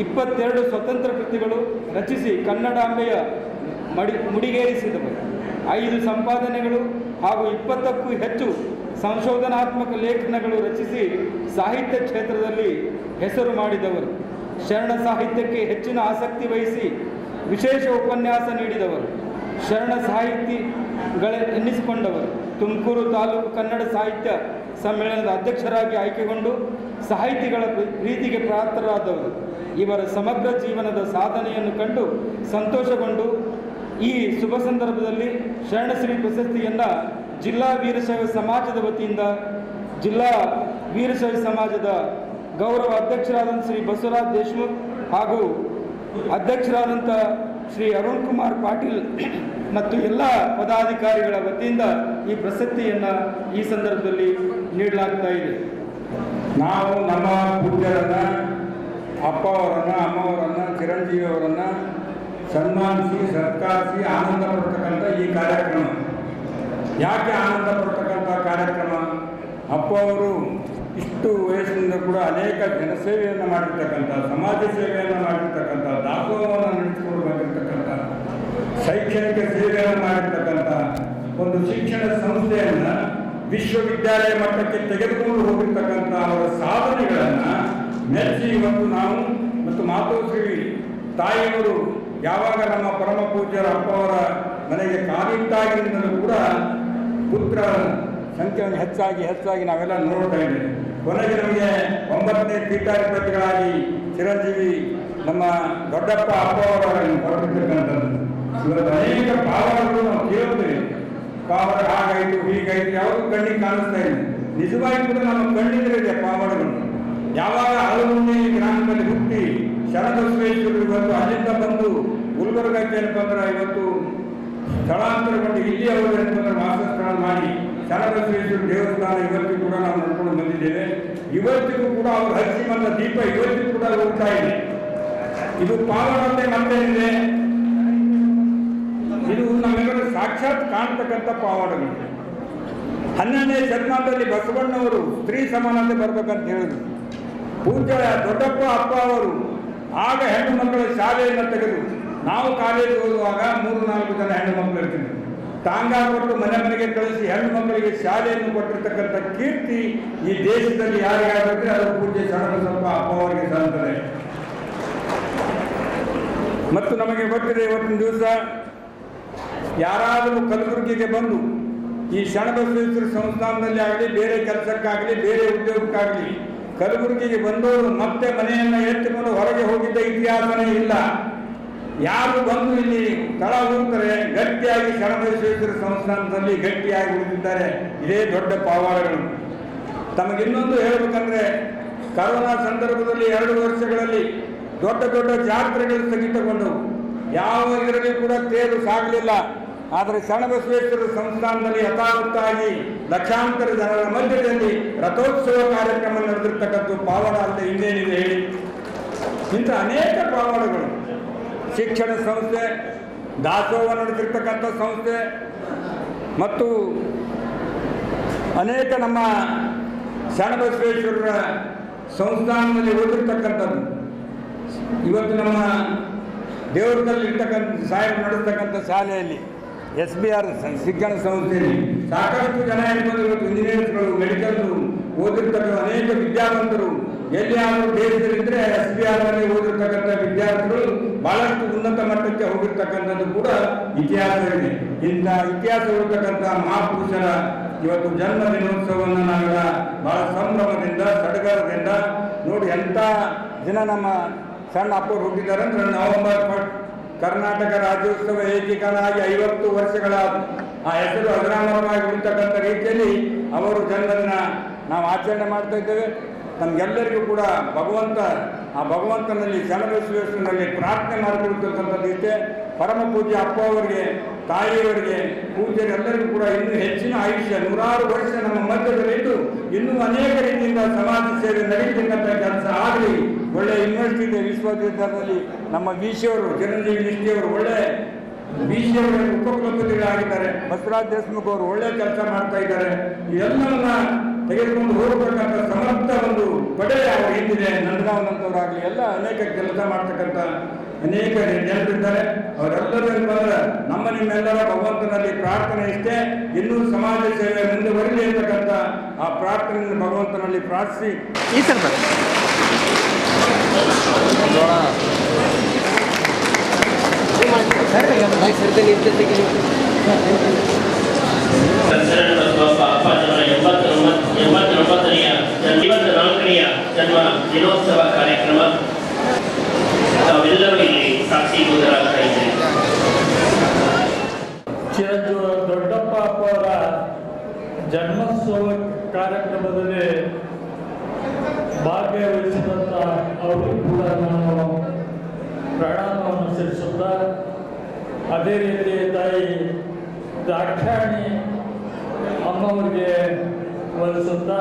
22 ಸ್ವತಂತ್ರ ಕೃತಿಗಳು ರಚಿಸಿ ಕನ್ನಡಾಂಬೆಯ ಮುಡಿಗೇರಿಸಿದವರು. 5 ಸಂಪಾದನೆಗಳು ಹಾಗೂ 20ಕ್ಕೂ ಹೆಚ್ಚು ಸಂಶೋಧನಾತ್ಮಕ ಲೇಖನಗಳು ರಚಿಸಿ ಸಾಹಿತ್ಯ ಕ್ಷೇತ್ರದಲ್ಲಿ ಹೆಸರು ಮಾಡಿದವರು. ಶರಣ ಸಾಹಿತ್ಯಕ್ಕೆ ಹೆಚ್ಚಿನ ಆಸಕ್ತಿ ವಹಿಸಿ ವಿಶೇಷ ಉಪನ್ಯಾಸ ನೀಡಿದವರು. ಶರಣ ಸಾಹಿತಿಗಳೆನ್ನಿಸಿಕೊಂಡವರು. ತುಮಕೂರು ತಾಲೂಕು ಕನ್ನಡ ಸಾಹಿತ್ಯ ಸಮ್ಮೇಳನದ ಅಧ್ಯಕ್ಷರಾಗಿ ಆಯ್ಕೆಗೊಂಡು ಸಾಹಿತಿಗಳ ಪ್ರೀತಿಗೆ ಪಾತ್ರರಾದವರು. ಇವರ ಸಮಗ್ರ ಜೀವನದ ಸಾಧನೆಯನ್ನು ಕಂಡು ಸಂತೋಷಗೊಂಡು ಈ ಶುಭ ಸಂದರ್ಭದಲ್ಲಿ ಶರಣಶ್ರೀ ಪ್ರಶಸ್ತಿಯನ್ನು ಜಿಲ್ಲಾ ವೀರಶೈವ ಸಮಾಜದ ವತಿಯಿಂದ ಜಿಲ್ಲಾ ವೀರಶೈವ ಸಮಾಜದ ಗೌರವ ಅಧ್ಯಕ್ಷರಾದಂಥ ಶ್ರೀ ಬಸವರಾಜ್ ದೇಶಮುಖ್ ಹಾಗೂ ಅಧ್ಯಕ್ಷರಾದಂಥ ಶ್ರೀ ಅರುಣಕುಮಾರ್ ಪಾಟೀಲ್ ಮತ್ತು ಎಲ್ಲ ಪದಾಧಿಕಾರಿಗಳ ವತಿಯಿಂದ ಈ ಪ್ರಶಸ್ತಿಯನ್ನು ಈ ಸಂದರ್ಭದಲ್ಲಿ ನೀಡಲಾಗ್ತಾ ಇದೆ. ನಾವು ನಮ್ಮ ಪೂಜ್ಯರನ್ನು, ಅಪ್ಪ ಅವರನ್ನು, ಅಮ್ಮವರನ್ನು, ಚಿರಂಜೀವಿ ಅವರನ್ನು ಸನ್ಮಾನಿಸಿ ಸತ್ಕರಿಸಿ ಆನಂದ ಪಡ್ತಕ್ಕಂಥ ಈ ಕಾರ್ಯಕ್ರಮ. ಯಾಕೆ ಆನಂದ ಪಡ್ತಕ್ಕಂಥ ಕಾರ್ಯಕ್ರಮ? ಅಪ್ಪ ಅವರು ಇಷ್ಟು ವಯಸ್ಸಿನಿಂದ ಕೂಡ ಅನೇಕ ಜನಸೇವೆಯನ್ನು ಮಾಡಿರ್ತಕ್ಕಂಥ, ಸಮಾಜ ಸೇವೆಯನ್ನು ಮಾಡಿರ್ತಕ್ಕಂಥ, ದಾಸೋಹವನ್ನು ನಡೆಸಿಕೊಂಡು ಬಂದಿರತಕ್ಕಂಥ, ಶೈಕ್ಷಣಿಕ ಸೇವೆಯನ್ನು ಮಾಡಿರ್ತಕ್ಕಂಥ ಒಂದು ಶಿಕ್ಷಣ ಸಂಸ್ಥೆಯನ್ನು ವಿಶ್ವವಿದ್ಯಾಲಯ ಮಟ್ಟಕ್ಕೆ ತೆಗೆದುಕೊಂಡು ಹೋಗಿರ್ತಕ್ಕಂಥ ಅವರ ಸಾಧನೆಗಳನ್ನು ಮೆಚ್ಚಿ ಇವತ್ತು ನಾವು ಮತ್ತು ಮಾತೋಶ್ರೀ ತಾಯಿಯವರು ಯಾವಾಗ ನಮ್ಮ ಪರಮ ಪೂಜ್ಯರ ಅಪ್ಪ ಅವರ ಮನೆಗೆ ಕಾಲಿಟ್ಟಾಗಿನಿಂದಲೂ ಕೂಡ ಪುತ್ರ ಸಂಖ್ಯೆಯನ್ನು ಹೆಚ್ಚಾಗಿ ನಾವೆಲ್ಲ ನೋಡ್ತಾ ಇದ್ದೇವೆ. ಕೊನೆಗೆ ನಮಗೆ 9ನೇ ಪೀಠಾಧಿಪತಿಗಳಾಗಿ ಚಿರಂಜೀವಿ ನಮ್ಮ ದೊಡ್ಡಪ್ಪ ಅಪ್ಪ ಅವರನ್ನು ಹೊರಟಿರ್ತಕ್ಕಂಥದ್ದು. ಇವತ್ತು ಅನೇಕ ಪಾವಗಳು ನಾವು ಕೇಳ್ತೇವೆ. ಪಾವಡ ಹಾಗಾಯಿತು, ಹೀಗಾಯಿತು, ಯಾವುದು ಕಣ್ಣಿಗೆ ಕಾಣಿಸ್ತಾ ಇದೆ. ನಿಜವಾಗಿ ಕೂಡ ನಮ್ಮ ಕಣ್ಣಿದ್ರೆ ಪಾವಡಗಳು ಯಾವಾಗ ಹಲವುಂಡಿ ಗ್ರಾಮದಲ್ಲಿ ಹುಟ್ಟಿ ಶರಣಬಸವೇಶ್ವರರು ಇವತ್ತು ಅಲ್ಲಿಂದ ಬಂದು ಗುಲ್ಬರ್ಗಕ್ಕೆ ಏನಪ್ಪ ಅಂದ್ರೆ ಇವತ್ತು ಸ್ಥಳಾಂತರಗೊಂಡು ಇಲ್ಲಿ ಅವರು ವಾಸಸ್ಥಳ ಮಾಡಿ ಶರಣಬಸವೇಶ್ವರ ದೇವಸ್ಥಾನ ಇವತ್ತಿಗೂ ಕೂಡ ನಾವು ನಡ್ಕೊಂಡು ಬಂದಿದ್ದೇವೆ. ಇವತ್ತಿಗೂ ಕೂಡ ಅವರು ಹಚ್ಚಿ ಬಂದ ದೀಪ ಇವತ್ತಿಗೂ ಕೂಡ ಹೋಗ್ತಾ ಇದೆ. ಇದು ಪಾವನತೆ ಮತ್ತೇನಿದೆ, ಇದು ನಮ್ಮೆಲ್ಲರೂ ಸಾಕ್ಷಾತ್ ಕಾಣ್ತಕ್ಕಂಥ ಪಾವನಗಳು. 12ನೇ ಶತಮಾನದಲ್ಲಿ ಬಸವಣ್ಣವರು ಸ್ತ್ರೀ ಸಮಾನತೆ ಬರ್ಬೇಕಂತ ಹೇಳಿದ್ರು. ಪೂಜ್ಯ ದೊಡ್ಡಪ್ಪ ಅಪ್ಪ ಅವರು ಆಗ ಹೆಣ್ಣು ಮಕ್ಕಳ ಶಾಲೆಯನ್ನು ತೆಗೆದು, ನಾವು ಕಾಲೇಜ್ ಓದುವಾಗ 3-4 ಜನ ಹೆಣ್ಣು ಮಕ್ಕಳು ಇರ್ತಿದ್ರು. ಟಾಂಗ ಕೊಟ್ಟು ಮನೆ ಮನೆಗೆ ಕಳಿಸಿ ಹೆಣ್ಣು ಮಕ್ಕಳಿಗೆ ಶಾಲೆಯನ್ನು ಕೊಟ್ಟಿರ್ತಕ್ಕಂಥ ಕೀರ್ತಿ ಈ ದೇಶದಲ್ಲಿ ಯಾರಿಗಾದ್ರೆ ಅದು ಪೂಜ್ಯ ಶರಣಬಸಪ್ಪ ಅಪ್ಪ ಅವರಿಗೆ ಸಲ್ಲುತ್ತದೆ. ಮತ್ತು ನಮಗೆ ಗೊತ್ತಿದೆ, ಇವತ್ತಿನ ದಿವಸ ಯಾರಾದರೂ ಕಲಬುರಗಿಗೆ ಬಂದು ಈ ಶರಣಬಸವೇಶ್ವರ ಸಂಸ್ಥಾನದಲ್ಲಿ ಆಗಲಿ, ಬೇರೆ ಕೆಲಸಕ್ಕಾಗಲಿ, ಬೇರೆ ಉದ್ಯೋಗಕ್ಕಾಗಲಿ ಕಲಬುರಗಿಗೆ ಬಂದವರು ಮತ್ತೆ ಮನೆಯನ್ನು ಎತ್ತಿಕೊಂಡು ಹೊರಗೆ ಹೋಗಿದ್ದ ಇತಿಹಾಸನೇ ಇಲ್ಲ. ಯಾರು ಬಂದು ಇಲ್ಲಿ ತಳ ಹೋಗ್ತಾರೆ ಗಟ್ಟಿಯಾಗಿ ಶರಣಬಸವೇಶ್ವರ ಸಂಸ್ಥಾನದಲ್ಲಿ ಗಟ್ಟಿಯಾಗಿ ಉಳಿದಿದ್ದಾರೆ. ಇದೇ ದೊಡ್ಡ ಪಾವಾರಗಳು. ತಮಗಿನ್ನೊಂದು ಹೇಳಬೇಕಂದ್ರೆ, ಕರೋನಾ ಸಂದರ್ಭದಲ್ಲಿ 2 ವರ್ಷಗಳಲ್ಲಿ ದೊಡ್ಡ ದೊಡ್ಡ ಜಾತ್ರೆಗಳು ಸ್ಥಗಿತಗೊಂಡವು. ಯಾವ ಇದರಲ್ಲಿ ಕೂಡ ತೇರು ಸಾಗಲಿಲ್ಲ. ಆದರೆ ಶರಣಬಸವೇಶ್ವರ ಸಂಸ್ಥಾನದಲ್ಲಿ ಯಥಾವತ್ತಾಗಿ ಲಕ್ಷಾಂತರ ಜನರ ಮಧ್ಯದಲ್ಲಿ ರಥೋತ್ಸವ ಕಾರ್ಯಕ್ರಮ ನಡೆದಿರ್ತಕ್ಕಂಥ ಪಾವನ ಅಂತ ಇನ್ನೇನಿದೆ ಹೇಳಿ. ಇಂಥ ಅನೇಕ ಪಾವನಗಳು, ಶಿಕ್ಷಣ ಸಂಸ್ಥೆ, ದಾಸೋಹ ನಡೆದಿರ್ತಕ್ಕಂಥ ಸಂಸ್ಥೆ ಮತ್ತು ಅನೇಕ ನಮ್ಮ ಶರಣಬಸವೇಶ್ವರರ ಸಂಸ್ಥಾನದಲ್ಲಿ ಓದಿರ್ತಕ್ಕಂಥದ್ದು. ಇವತ್ತು ನಮ್ಮ ದೇವರದಲ್ಲಿ ಇರ್ತಕ್ಕಂಥ ಸಾಹೇಬರು ನಡೆಸ್ತಕ್ಕಂಥ ಶಾಲೆಯಲ್ಲಿ SBR ಶಿಕ್ಷಣ ಸಂಸ್ಥೆಯಲ್ಲಿ ಸಾಕಷ್ಟು ಜನ ಇರ್ಬೋದು. ಇವತ್ತು ಇಂಜಿನಿಯರ್ಸ್ಗಳು, ಮೆಡಿಕಲ್ರು ಓದಿರ್ತಕ್ಕಂಥ ಅನೇಕ ವಿದ್ಯಾವಂತರು ಎಲ್ಲಿಯಾದರೂ ದೇಶದಲ್ಲಿದ್ದರೆ SBRನಲ್ಲಿ ಓದಿರ್ತಕ್ಕಂಥ ವಿದ್ಯಾರ್ಥಿಗಳು ಬಹಳಷ್ಟು ಉನ್ನತ ಮಟ್ಟಕ್ಕೆ ಹೋಗಿರ್ತಕ್ಕಂಥದ್ದು ಕೂಡ ಇತಿಹಾಸವಿದೆ. ಇಂಥ ಇತಿಹಾಸ ಇರತಕ್ಕಂಥ ಮಹಾಪುರುಷರ ಇವತ್ತು ಜನ್ಮ ದಿನೋತ್ಸವವನ್ನು ನಾವೆಲ್ಲ ಬಹಳ ಸಂಭ್ರಮದಿಂದ ಸಡಗರದಿಂದ ನೋಡಿ. ಎಂಥ ದಿನ ನಮ್ಮ ಸಣ್ಣ ಅಪ್ಪರು ಹುಟ್ಟಿದ್ದಾರೆ ಅಂದರೆ ನವೆಂಬರ್ 1 ಕರ್ನಾಟಕ ರಾಜ್ಯೋತ್ಸವ ಏಕೀಕರಣವಾಗಿ 50 ವರ್ಷಗಳ ಆ ಹೆಸರು ಅಜರಾಮರವಾಗಿ ಉಳಿತಕ್ಕಂಥ ರೀತಿಯಲ್ಲಿ ಅವರು ಜನ್ಮದಿನ ನಾವು ಆಚರಣೆ ಮಾಡ್ತಾ ಇದ್ದೇವೆ. ನಮಗೆಲ್ಲರಿಗೂ ಕೂಡ ಆ ಭಗವಂತನಲ್ಲಿ ಶರಣಬಸವೇಶ್ವರನಲ್ಲಿ ಪ್ರಾರ್ಥನೆ ಮಾಡಿಕೊಳ್ತಕ್ಕಂಥದ್ದು ಇಷ್ಟೇ. ಪರಮ ಪೂಜ್ಯ ಅಪ್ಪ ಅವರಿಗೆ, ತಾಯಿಯವರಿಗೆ, ಪೂಜ್ಯರೆಲ್ಲರಿಗೂ ಕೂಡ ಇನ್ನೂ ಹೆಚ್ಚಿನ ಆಯುಷ್ಯ 100 ವರ್ಷ ನಮ್ಮ ಮಧ್ಯದಲ್ಲಿದ್ದು ಇನ್ನೂ ಅನೇಕ ರೀತಿಯಿಂದ ಸಮಾಜ ಸೇವೆ ನಡೀತಕ್ಕಂಥ ಕೆಲಸ ಆಗಲಿ. ಒಳ್ಳೆ ಯೂನಿವರ್ಸಿಟಿ ಇದೆ, ವಿಶ್ವವಿದ್ಯಾಲಯದಲ್ಲಿ ನಮ್ಮ ವಿ.ಸಿ. ಅವರು, ಚಿರಂಜೀವಿ ನಿಷ್ಠಿಯವರು ಒಳ್ಳೆ ವಿ.ಸಿ. ಅವರ ಉಪಕುಲಪತಿಗಳಾಗಿದ್ದಾರೆ. ಬಸವರಾಜ ದೇಶಮುಖ್ ಅವರು ಒಳ್ಳೆ ಕೆಲಸ ಮಾಡ್ತಾ ಇದ್ದಾರೆ. ಇದೆಲ್ಲವನ್ನ ತೆಗೆದುಕೊಂಡು ಹೋಗತಕ್ಕಂಥ ಸಮರ್ಥ ಒಂದು ಪಡೆ ಅವರು ಹಿಂದಿದೆ. ನಂದಗಾಂವ್ನಂತವರಾಗಲಿ ಎಲ್ಲ ಅನೇಕ ಕೆಲಸ ಮಾಡ್ತಕ್ಕಂಥ ಅನೇಕ ಜನರಿದ್ದಾರೆ. ಅವರೆಲ್ಲರೂ ಬಂದ್ರೆ ನಮ್ಮ ನಿಮ್ಮೆಲ್ಲರ ಭಗವಂತನಲ್ಲಿ ಪ್ರಾರ್ಥನೆ ಇಷ್ಟೇ. ಇನ್ನೂ ಸಮಾಜ ಸೇವೆ ಮುಂದುವರಿಲಿ ಅಂತಕ್ಕಂಥ ಆ ಪ್ರಾರ್ಥನೆಯನ್ನು ಭಗವಂತನಲ್ಲಿ ಪ್ರಾರ್ಥಿಸಿ ಈ ಸರ್ ಶರಣಬಸಪ್ಪ ಅಪ್ಪಾಜವರ 84ನೇ ಜನ್ಮ ದಿನೋತ್ಸವ ಕಾರ್ಯಕ್ರಮ ನಾವೆಲ್ಲರೂ ಇಲ್ಲಿ ಸಾಕ್ಷೀಭೂತರಾಗ್ತಾ ಇದ್ದೇವೆ. ಚಿರಂಜೀವಿ ದೊಡ್ಡಪ್ಪ ಅಪ್ಪ ಅವರ ಜನ್ಮೋತ್ಸವ ಕಾರ್ಯಕ್ರಮದಲ್ಲಿ ಭಾಗವಹಿಸಿದಂಥ ಅವರು ಕೂಡ ನಾನು ಪ್ರಣಾಮವನ್ನು ಸಲ್ಲಿಸುತ್ತಾ, ಅದೇ ರೀತಿ ತಾಯಿ ದಾಕ್ಷಾಯಣಿ ಅಮ್ಮವರಿಗೆ ವಂದಿಸುತ್ತಾ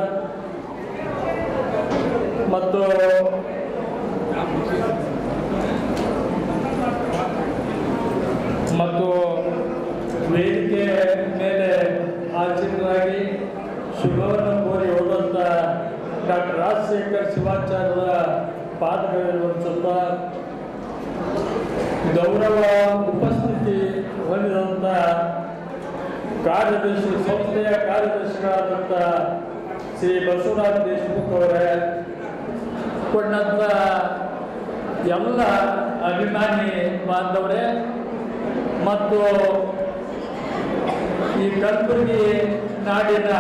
ಮತ್ತು ವೇದಿಕೆ ಮೇಲೆ ಆಚರಣೆಯಾಗಿ ಶುಭವನ್ನು ಕೋರಿ ಹೋದಂಥ ಡಾಕ್ಟರ್ ರಾಜಶೇಖರ್ ಶಿವಾಚಾರ್ಯರ ಪಾದಗಳಲ್ಲಿ ವಂದಿಸುತ್ತಾ, ಗೌರವ ಉಪಸ್ಥಿತಿ ಹೊಂದಿದಂಥ ಸಂಸ್ಥೆಯ ಕಾರ್ಯದರ್ಶಿಗಳಾದಂಥ ಶ್ರೀ ಬಸವರಾಜ ದೇಶಮುಖ್ ಅವರೇ, ಕೊಂಡಂಥ ಎಲ್ಲ ಅಭಿಮಾನಿ ಬಾಂಧವರೇ ಮತ್ತು ಈ ಕಲಬುರಗಿ ನಾಡಿನ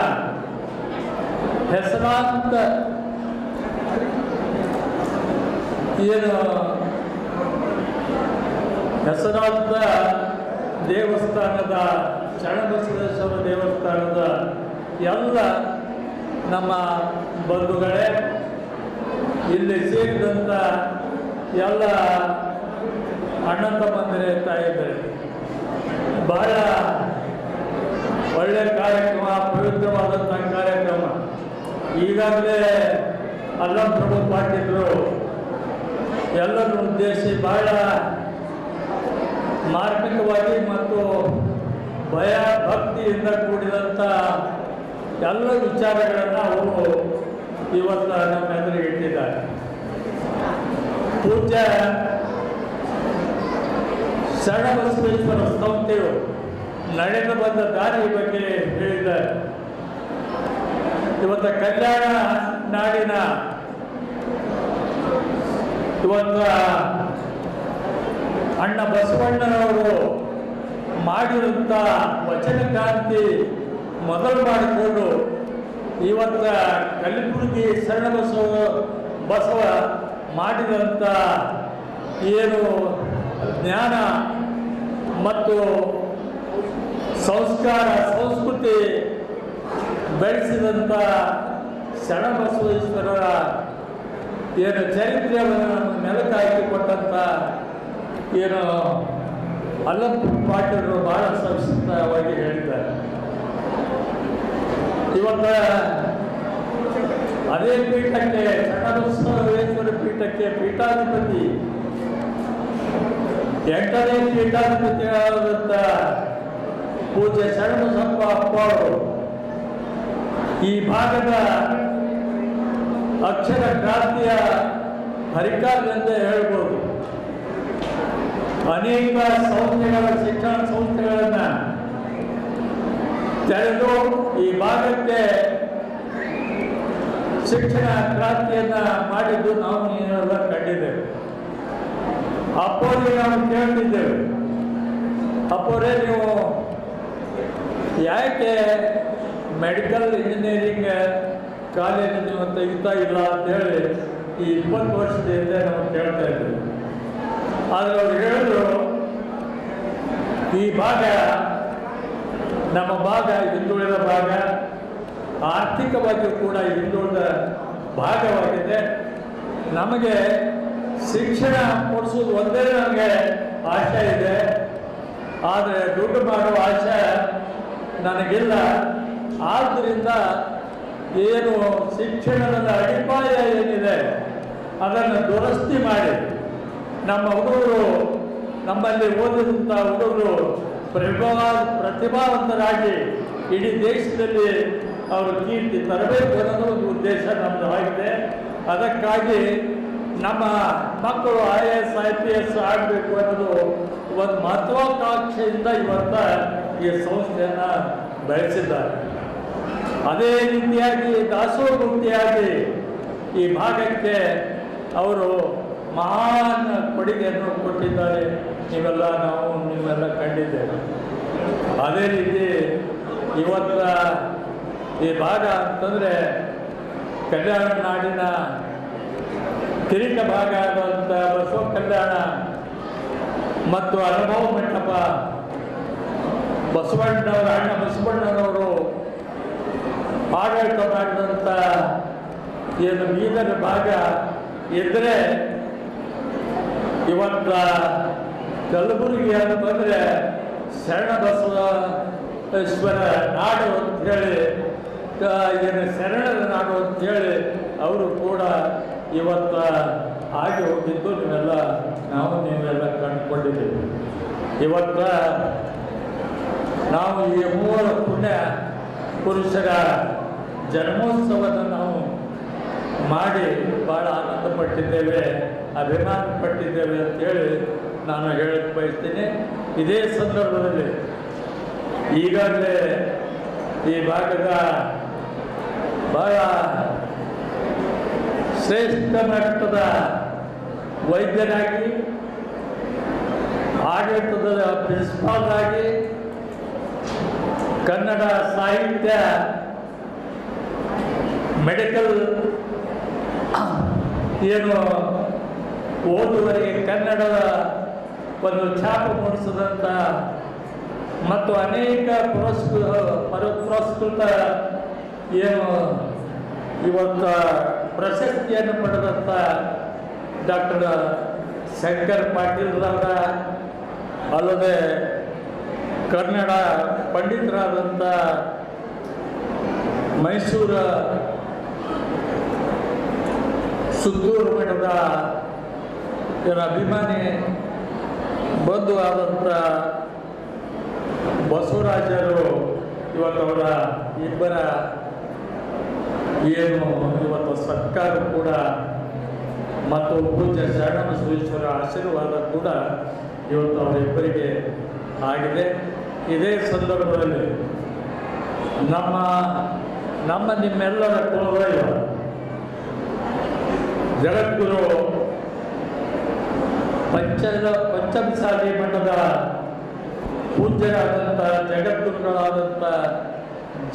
ಹೆಸರಾಂತ ಹೆಸರಾಂತ ದೇವಸ್ಥಾನದ ಶರಣಬಸವೇಶ್ವರ ದೇವಸ್ಥಾನದ ಎಲ್ಲ ನಮ್ಮ ಬಂಧುಗಳೇ, ಇಲ್ಲಿ ಸೇರಿದಂಥ ಎಲ್ಲ ಅಣ್ಣ ತಮ್ಮಂದಿರೇ, ತಾಯಿಯಂದಿರೇ, ಬಹಳ ಒಳ್ಳೆಯ ಕಾರ್ಯಕ್ರಮ, ಪವಿತ್ರವಾದಂಥ ಕಾರ್ಯಕ್ರಮ. ಈಗಾಗಲೇ ಅಲ್ಲಂ ಪ್ರಭು ಪಾಟೀಲರು ಎಲ್ಲರನ್ನು ಉದ್ದೇಶಿಸಿ ಬಹಳ ಮಾರ್ಮಿಕವಾಗಿ ಮತ್ತು ಭಯ ಭಕ್ತಿಯಿಂದ ಕೂಡಿದಂಥ ಎಲ್ಲ ವಿಚಾರಗಳನ್ನು ಅವರು ಇವತ್ತು ನಮ್ಮ ಎದುರಿಗೆ ಇಟ್ಟಿದ್ದಾರೆ. ಪೂಜ್ಯ ಶರಣಬಸವೇಶ್ವರ ಸಂಸ್ಥೆಯು ನಡೆದು ಬಂದ ದಾರಿ ಬಗ್ಗೆ ಹೇಳಿದ್ದಾರೆ. ಇವತ್ತು ಕಲ್ಯಾಣ ನಾಡಿನ ಇವತ್ತು ಅಣ್ಣ ಬಸವಣ್ಣನವರು ಮಾಡಿರುವಂಥ ವಚನ ಕ್ರಾಂತಿ ಮೊದಲು ಮಾಡಿಕೊಂಡು ಇವತ್ತು ಕಲಬುರಗಿ ಬಸವ ಮಾಡಿದಂಥ ಏನು ಜ್ಞಾನ ಮತ್ತು ಸಂಸ್ಕಾರ ಸಂಸ್ಕೃತಿ ಬೆಳೆಸಿದಂಥ ಶರಣಬಸವೇಶ್ವರರ ಏನು ಚರಿತ್ರೆಯನ್ನು ನೆಲಕ್ಕೆ ಹಾಕಿಕೊಟ್ಟಂಥ ಏನು ಅಲ್ಲಂ ಪಾಟೀಲರು ಬಹಳ ಸಂಕ್ಷಿಪ್ತವಾಗಿ ಹೇಳಿದ್ದಾರೆ. ಇವತ್ತು ಅದೇ ಪೀಠಕ್ಕೆ ಶರಣಬಸವೇಶ್ವರ ಪೀಠಕ್ಕೆ ಪೀಠಾಧಿಪತಿ 8ನೇ ಪೀಠಾಧಿಪತಿಯಾದಂಥ ಪೂಜ್ಯ ಶರಣಬಸಪ್ಪ ಅಪ್ಪ ಅವರು ಈ ಭಾಗದ ಅಕ್ಷರ ಕ್ರಾಂತಿಯ ಹರಿಕಾರರೆಂದ ಹೇಳ್ಬೋದು. ಅನೇಕ ಸಂಸ್ಥೆಗಳ ಶಿಕ್ಷಣ ಸಂಸ್ಥೆಗಳನ್ನು ತೆರೆದು ಈ ಭಾಗಕ್ಕೆ ಶಿಕ್ಷಣ ಕ್ರಾಂತಿಯನ್ನ ಮಾಡಿದ್ದು ನಾವು ನೀವೆಲ್ಲ ಕಂಡಿದ್ದೇವೆ. ಅಪ್ಪೋರಿಗೆ ನಾವು ಕೇಳ್ತಿದ್ದೇವೆ, ಅಪ್ಪೋರೇ ನೀವು ಯಾಕೆ ಮೆಡಿಕಲ್ ಇಂಜಿನಿಯರಿಂಗ್ ಕಾಲೇಜು ನೀವು ತೆಗಿತಾ ಇಲ್ಲ ಅಂತೇಳಿ ಈ 20 ವರ್ಷದಿಂದ ನಾವು ಕೇಳ್ತಾ ಇದ್ದೇವೆ. ಆದರೆ ಅವ್ರು ಹೇಳಿದ್ರು, ಈ ಭಾಗ ನಮ್ಮ ಭಾಗ ಹಿಂದುಳಿದ ಭಾಗ, ಆರ್ಥಿಕವಾಗಿಯೂ ಕೂಡ ಹಿಂದುಳಿದ ಭಾಗವಾಗಿದೆ. ನಮಗೆ ಶಿಕ್ಷಣ ಕೊಡಿಸೋದು ಒಂದೇ ನಮಗೆ ಆಶೆ ಇದೆ, ಆದರೆ ದುಡ್ಡು ಮಾಡುವ ಆಶೆ ನನಗಿಲ್ಲ. ಆದ್ದರಿಂದ ಏನು ಶಿಕ್ಷಣದ ಅಡಿಪಾಯ ಏನಿದೆ ಅದನ್ನು ದುರಸ್ತಿ ಮಾಡಿ ನಮ್ಮ ಹುಡುಗರು, ನಮ್ಮಲ್ಲಿ ಓದಿದಂಥ ಹುಡುಗರು ಪ್ರತಿಭಾವಂತರಾಗಿ ಇಡೀ ದೇಶದಲ್ಲಿ ಅವರು ಕೀರ್ತಿ ತರಬೇಕು ಅನ್ನೋದು ಒಂದು ಉದ್ದೇಶ ನಮ್ಮದು ಆಗಿದೆ. ಅದಕ್ಕಾಗಿ ನಮ್ಮ ಮಕ್ಕಳು IAS IPS ಆಗಬೇಕು ಅನ್ನೋದು ಒಂದು ಮಹತ್ವಾಕಾಂಕ್ಷೆಯಿಂದ ಇವತ್ತು ಈ ಸಂಸ್ಥೆಯನ್ನು ಬೆಳೆಸಿದ್ದಾರೆ. ಅದೇ ರೀತಿಯಾಗಿ ದಾಸೋಹಮುಕ್ತಿಯಾಗಿ ಈ ಭಾಗಕ್ಕೆ ಅವರು ಮಹಾನ್ ಕೊಡುಗೆಯನ್ನು ಕೊಟ್ಟಿದ್ದಾರೆ. ನೀವೆಲ್ಲ ಕಂಡಿದ್ದೇವೆ. ಅದೇ ರೀತಿ ಇವತ್ತ ಈ ಭಾಗ ಅಂತಂದರೆ ಕಲ್ಯಾಣ ನಾಡಿನ ಕಿರಿಕ ಭಾಗ ಆದಂಥ ಬಸವ ಕಲ್ಯಾಣ ಮತ್ತು ಅನುಭವ ಮಂಟಪ ಬಸವಣ್ಣನವರು, ಅಣ್ಣ ಬಸವಣ್ಣನವರು ಆಡಳಿತ ಮಾಡಿದಂಥ ಏನು ಬೀದರ್ ಭಾಗ ಇದ್ದರೆ, ಇವತ್ತ ಕಲಬುರಗಿ ಅಂತಂದರೆ ಶರಣಬಸವೇಶ್ವರ ನಾಡು ಅಂಥೇಳಿ, ಏನು ಶರಣರ ನಾಡು ಅಂಥೇಳಿ ಅವರು ಕೂಡ ಇವತ್ತು ಆಗಿ ಹೋಗಿದ್ದು ನೀವೆಲ್ಲ ಕಂಡುಕೊಂಡಿದ್ದೀವಿ. ಇವತ್ತು ನಾವು ಈ 3 ಪುಣ್ಯ ಪುರುಷರ ಜನ್ಮೋತ್ಸವವನ್ನು ನಾವು ಮಾಡಿ ಭಾಳ ಆನಂದ ಪಟ್ಟಿದ್ದೇವೆ, ಅಭಿಮಾನ ಪಟ್ಟಿದ್ದೇವೆ ಅಂತೇಳಿ ನಾನು ಹೇಳಕ್ಕೆ ಬಯಸ್ತೀನಿ. ಇದೇ ಸಂದರ್ಭದಲ್ಲಿ ಈಗಾಗಲೇ ಈ ಭಾಗದ ಬಹಳ ಶ್ರೇಷ್ಠ ಮಟ್ಟದ ವೈದ್ಯರಾಗಿ, ಆಡಳಿತದ ಪ್ರಿನ್ಸಿಪಾಲ್ ಆಗಿ, ಕನ್ನಡ ಸಾಹಿತ್ಯ ಮೆಡಿಕಲ್ ಏನು ಓದುವರಿಗೆ ಕನ್ನಡದ ಒಂದು ಛಾಪು ಮೂಡಿಸಿದಂಥ ಮತ್ತು ಅನೇಕ ಪುರಸ್ಕೃತ ಏನು ಇವತ್ತು ಪ್ರಶಸ್ತಿಯನ್ನು ಪಡೆದಂಥ ಡಾಕ್ಟರ್ ಶಂಕರ್ ಪಾಟೀಲ್ರವರ, ಅಲ್ಲದೆ ಕನ್ನಡ ಪಂಡಿತರಾದಂಥ ಮೈಸೂರ ಸುತ್ತೂರು ಮಠದ ಅಭಿಮಾನಿ ಬಂಧು ಆದಂಥ ಬಸವರಾಜರು ಇವತ್ತವರ ಇಬ್ಬರ ಏನು ಇವತ್ತು ಸರ್ಕಾರ ಕೂಡ ಮತ್ತು ಪೂಜ್ಯ ಶರಣಬಸವೇಶ್ವರ ಆಶೀರ್ವಾದ ಕೂಡ ಇವತ್ತು ಅವರಿಬ್ಬರಿಗೆ ಆಗಿದೆ. ಇದೇ ಸಂದರ್ಭದಲ್ಲಿ ನಮ್ಮ ನಿಮ್ಮೆಲ್ಲರ ಕುಲದೈವ ಜಗದ್ಗುರು ಪಂಚಮಸಾಲಿ ಮಠದ ಪೂಜ್ಯರಾದಂಥ ಜಗದ್ಗುರುಗಳಾದಂಥ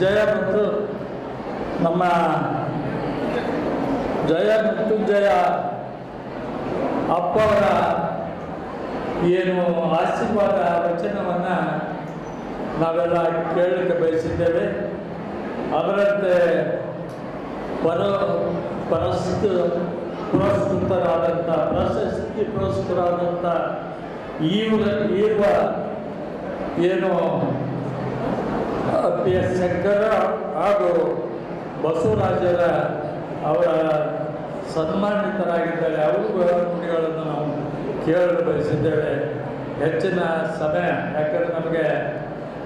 ಜಯ ಮತ್ತು ನಮ್ಮ ಜಯ ಮೃತ್ಯುಂಜಯ ಅಪ್ಪವರ ಏನು ಆಶೀರ್ವಾದ ವಚನವನ್ನು ನಾವೆಲ್ಲ ಕೇಳಲಿಕ್ಕೆ ಬಯಸಿದ್ದೇವೆ. ಅದರಂತೆ ಪ್ರಶಸ್ತಿ ಪುರಸ್ಕೃತರಾದಂಥ ಈರುವ ಏನು PS ಶಂಕರ ಹಾಗೂ ಬಸವರಾಜರ ಅವರ ಸನ್ಮಾನಿತರಾಗಿದ್ದಾರೆ. ಅವರುಗಳ ನುಡಿಗಳನ್ನು ನಾವು ಕೇಳಲು ಬಯಸಿದ್ದೇವೆ. ಹೆಚ್ಚಿನ ಸಮಯ ಯಾಕಂದರೆ ನಮಗೆ